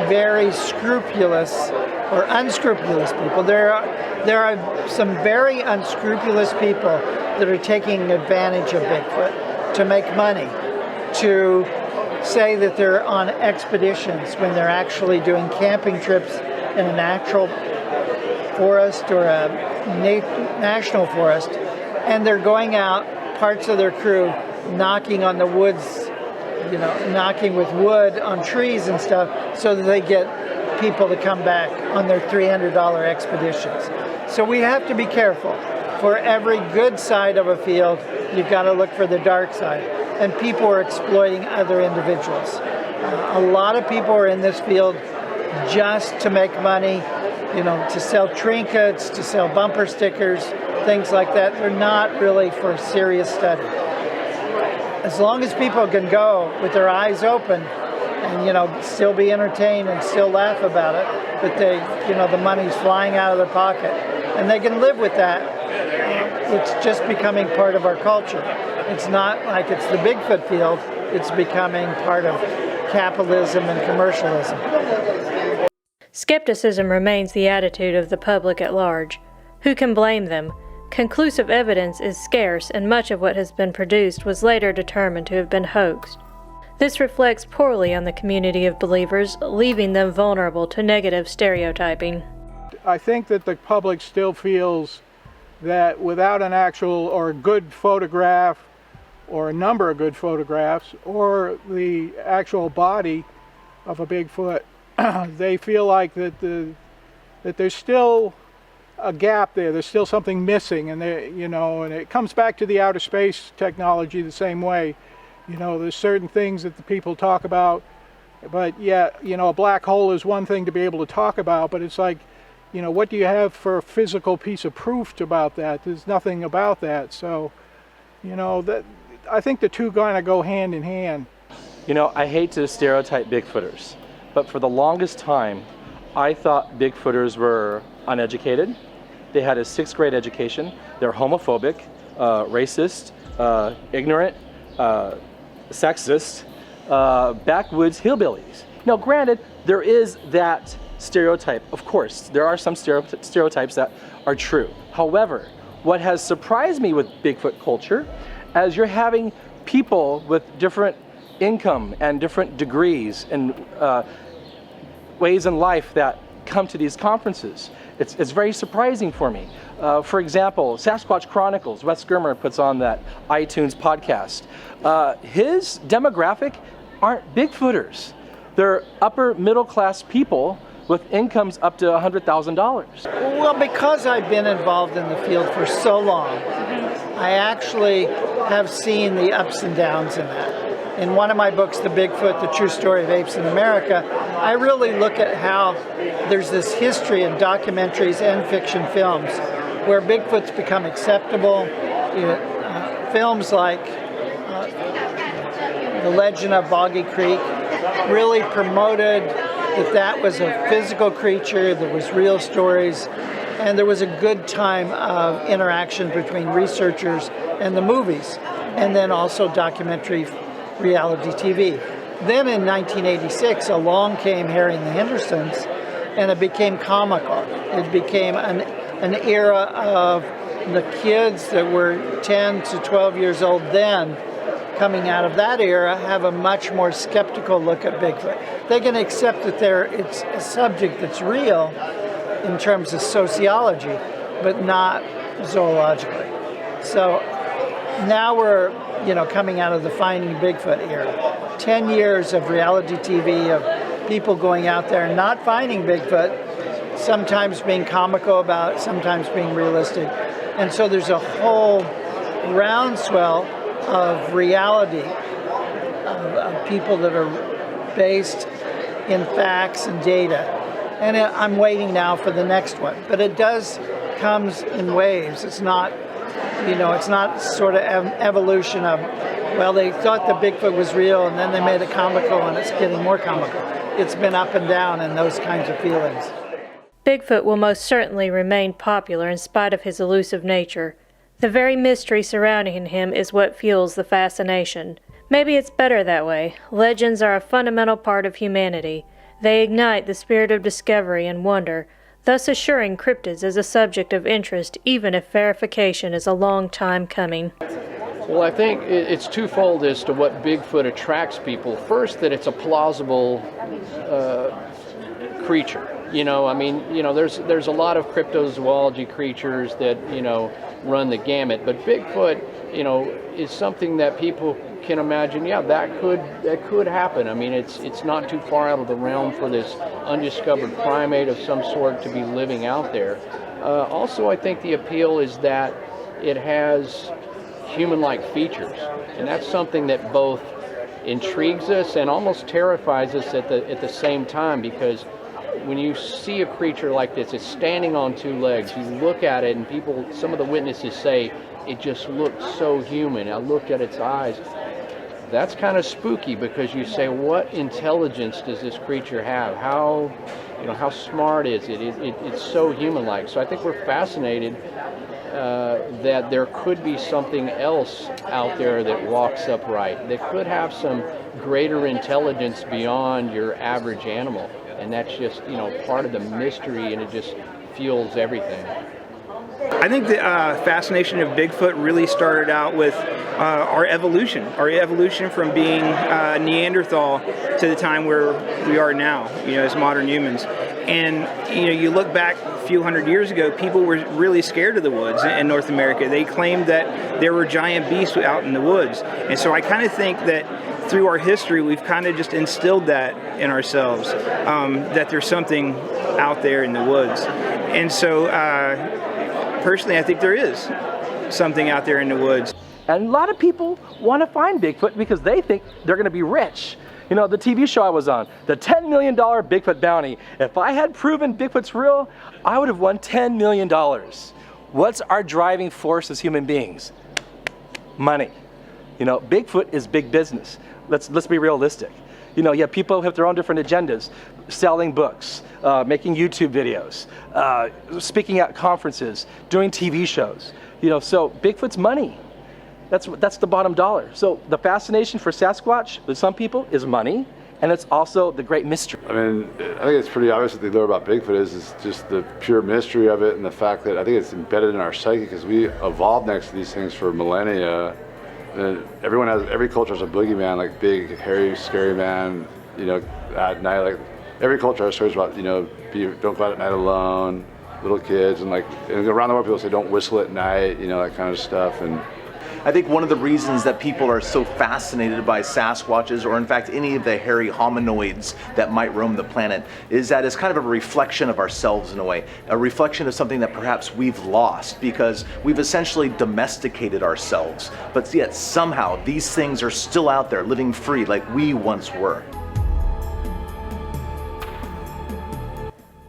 very scrupulous or unscrupulous people. There are some very unscrupulous people that are taking advantage of Bigfoot to make money, to say that they're on expeditions when they're actually doing camping trips in a natural forest or a national forest, and they're going out, parts of their crew, knocking on the woods, you know, knocking with wood on trees and stuff so that they get people to come back on their $300 expeditions. So we have to be careful. For every good side of a field, you've got to look for the dark side. And people are exploiting other individuals. A lot of people are in this field just to make money, you know, to sell trinkets, to sell bumper stickers, things like that. They're not really for serious study. As long as people can go with their eyes open and, you know, still be entertained and still laugh about it, but they, you know, the money's flying out of their pocket, and they can live with that, it's just becoming part of our culture. It's not like it's the Bigfoot field, it's becoming part of capitalism and commercialism. Skepticism remains the attitude of the public at large. Who can blame them? Conclusive evidence is scarce, and much of what has been produced was later determined to have been hoaxed. This reflects poorly on the community of believers, leaving them vulnerable to negative stereotyping. I think that the public still feels that without an actual or good photograph or a number of good photographs, or the actual body of a Bigfoot, they feel like that there's still a gap there. There's still something missing, and and it comes back to the outer space technology the same way. There's certain things that the people talk about, but yet, a black hole is one thing to be able to talk about, but it's like, what do you have for a physical piece of proof about that? There's nothing about that. So, that I think the two kind of go hand in hand. I hate to stereotype Bigfooters, but for the longest time, I thought Bigfooters were uneducated. They had a 6th grade education. They're homophobic, racist, ignorant, sexist, backwoods hillbillies. Now, granted, there is that stereotype. Of course, there are some stereotypes that are true. However, what has surprised me with Bigfoot culture is you're having people with different income and different degrees and ways in life that come to these conferences. It's very surprising for me. For example, Sasquatch Chronicles, Wes Germer puts on that iTunes podcast. His demographic aren't Bigfooters. They're upper middle class people with incomes up to $100,000. Well, because I've been involved in the field for so long, I actually have seen the ups and downs in that. In one of my books, The Bigfoot, The True Story of Apes in America, I really look at how there's this history in documentaries and fiction films where Bigfoot's become acceptable. Films like The Legend of Boggy Creek really promoted that was a physical creature, there was real stories, and there was a good time of interaction between researchers and the movies, and then also documentary reality TV. Then in 1986, along came Harry and the Hendersons, and it became comical. It became an era of the kids that were 10 to 12 years old then, coming out of that era, have a much more skeptical look at Bigfoot. They can accept that it's a subject that's real in terms of sociology, but not zoologically. So now we're coming out of the Finding Bigfoot era. 10 years of reality TV, of people going out there and not finding Bigfoot, sometimes being comical about it, sometimes being realistic. And so there's a whole groundswell of reality, of people that are based in facts and data. And I'm waiting now for the next one. But it comes in waves. It's not, it's not sort of evolution of, well, they thought the Bigfoot was real and then they made it comical and it's getting more comical. It's been up and down and those kinds of feelings. Bigfoot will most certainly remain popular in spite of his elusive nature. The very mystery surrounding him is what fuels the fascination. Maybe it's better that way. Legends are a fundamental part of humanity. They ignite the spirit of discovery and wonder, thus assuring cryptids as a subject of interest even if verification is a long time coming. Well, I think it's twofold as to what Bigfoot attracts people. First, that it's a plausible creature. There's a lot of cryptozoology creatures that, run the gamut, but Bigfoot, is something that people can imagine, that could happen. I mean, it's not too far out of the realm for this undiscovered primate of some sort to be living out there. Also, I think the appeal is that it has human-like features, and that's something that both intrigues us and almost terrifies us at the same time, because when you see a creature like this, it's standing on two legs, you look at it and some of the witnesses say, it just looks so human. I looked at its eyes. That's kind of spooky, because you say, what intelligence does this creature have? How smart is it? It's so human-like. So I think we're fascinated that there could be something else out there that walks upright, that could have some greater intelligence beyond your average animal. And that's just, part of the mystery, and it just fuels everything. I think the fascination of Bigfoot really started out with our evolution from being Neanderthal to the time where we are now, as modern humans. And you look back a few hundred years ago, people were really scared of the woods in North America. They claimed that there were giant beasts out in the woods. And so I kind of think that through our history, we've kind of just instilled that in ourselves, that there's something out there in the woods. And so personally, I think there is something out there in the woods. And a lot of people want to find Bigfoot because they think they're going to be rich. The TV show I was on, the $10 million Bigfoot bounty. If I had proven Bigfoot's real, I would have won $10 million. What's our driving force as human beings? Money. Bigfoot is big business. Let's be realistic. You have people who have their own different agendas, selling books, making YouTube videos, speaking at conferences, doing TV shows. So Bigfoot's money. That's the bottom dollar. So the fascination for Sasquatch with some people is money, and it's also the great mystery. I mean, I think it's pretty obvious that the lure about Bigfoot is just the pure mystery of it, and the fact that I think it's embedded in our psyche because we evolved next to these things for millennia. And every culture has a boogeyman, like big, hairy, scary man, at night. Like every culture has stories about, don't go out at night alone, little kids, and around the world people say don't whistle at night, that kind of stuff. And I think one of the reasons that people are so fascinated by Sasquatches, or in fact any of the hairy hominoids that might roam the planet, is that it's kind of a reflection of ourselves in a way, a reflection of something that perhaps we've lost because we've essentially domesticated ourselves, but yet somehow these things are still out there living free like we once were.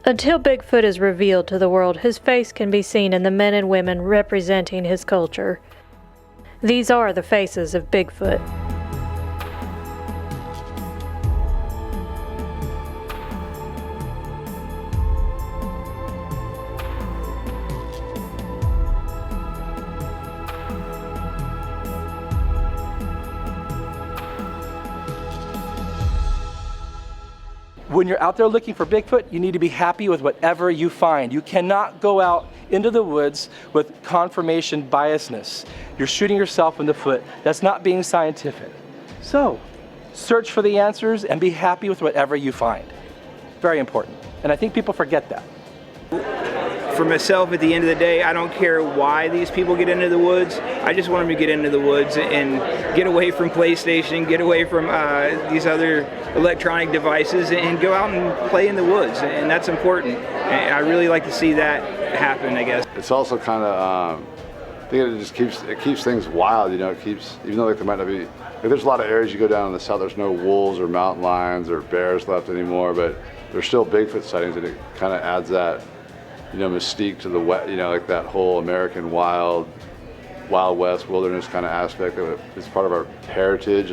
Until Bigfoot is revealed to the world, his face can be seen in the men and women representing his culture. These are the faces of Bigfoot. When you're out there looking for Bigfoot, you need to be happy with whatever you find. You cannot go out into the woods with confirmation biasness. You're shooting yourself in the foot. That's not being scientific. So, search for the answers and be happy with whatever you find. Very important. And I think people forget that. For myself, at the end of the day, I don't care why these people get into the woods. I just want them to get into the woods and get away from PlayStation, get away from these other electronic devices, and go out and play in the woods. And that's important. And I really like to see that happen, I guess. It's also kind of, I think it keeps things wild. It keeps, even though there might not be, there's a lot of areas you go down in the south. There's no wolves or mountain lions or bears left anymore, but there's still Bigfoot sightings, and it kind of adds that mystique to the like that whole American Wild West wilderness kind of aspect of it. It's part of our heritage.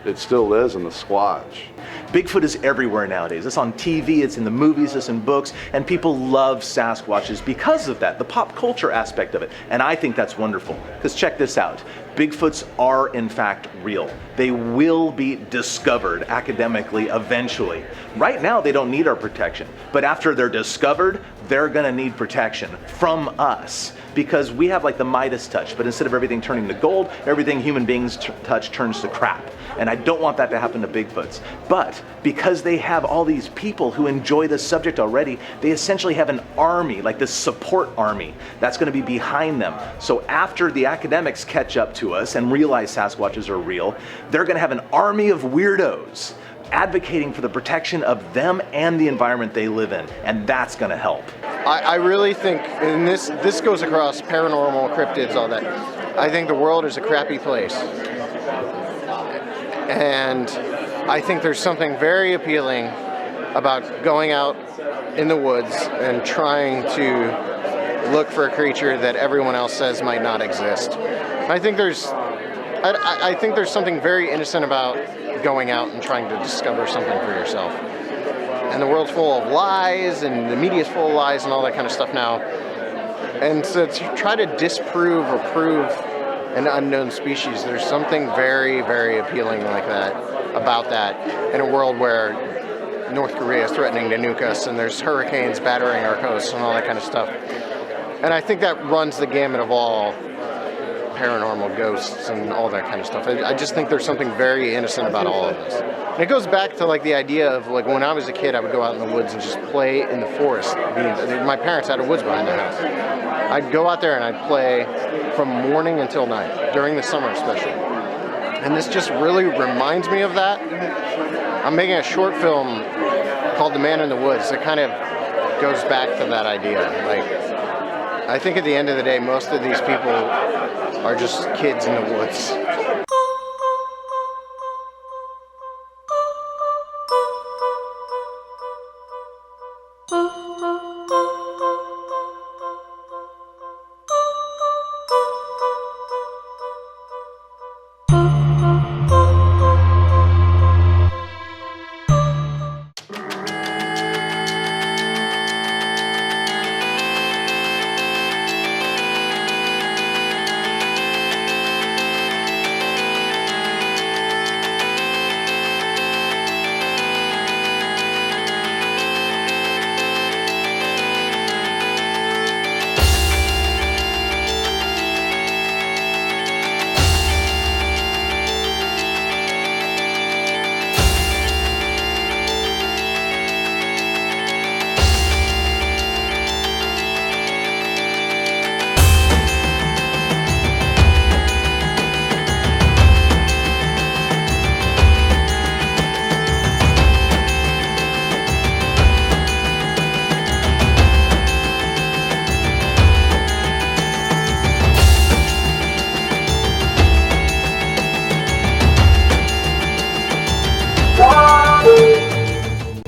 It still lives in the Squatch. Bigfoot is everywhere nowadays. It's on TV, it's in the movies, it's in books, and people love Sasquatches because of that, the pop culture aspect of it. And I think that's wonderful. Because check this out. Bigfoots are in fact real. They will be discovered academically eventually. Right now they don't need our protection, but after they're discovered, they're gonna need protection from us because we have like the Midas touch, but instead of everything turning to gold, everything human beings touch turns to crap. And I don't want that to happen to Bigfoots. But because they have all these people who enjoy this subject already, they essentially have an army, like this support army, that's gonna be behind them. So after the academics catch up to us and realize Sasquatches are real, they're gonna have an army of weirdos advocating for the protection of them and the environment they live in, and that's gonna help. I really think, and this goes across paranormal, cryptids, all that, I think the world is a crappy place. And I think there's something very appealing about going out in the woods and trying to look for a creature that everyone else says might not exist. I think there's something very innocent about going out and trying to discover something for yourself. And the world's full of lies, and the media's full of lies and all that kind of stuff now. And so to try to disprove or prove an unknown species, there's something very, very appealing like that, about that, in a world where North Korea is threatening to nuke us, and there's hurricanes battering our coast and all that kind of stuff. And I think that runs the gamut of all paranormal, ghosts, and all that kind of stuff. I just think there's something very innocent about all of this. And it goes back to like the idea of like when I was a kid, I would go out in the woods and just play in the forest. My parents had a woods behind their house. I'd go out there and I'd play from morning until night, during the summer especially. And this just really reminds me of that. I'm making a short film called The Man in the Woods that kind of goes back to that idea. Like, I think at the end of the day, most of these people are just kids in the woods.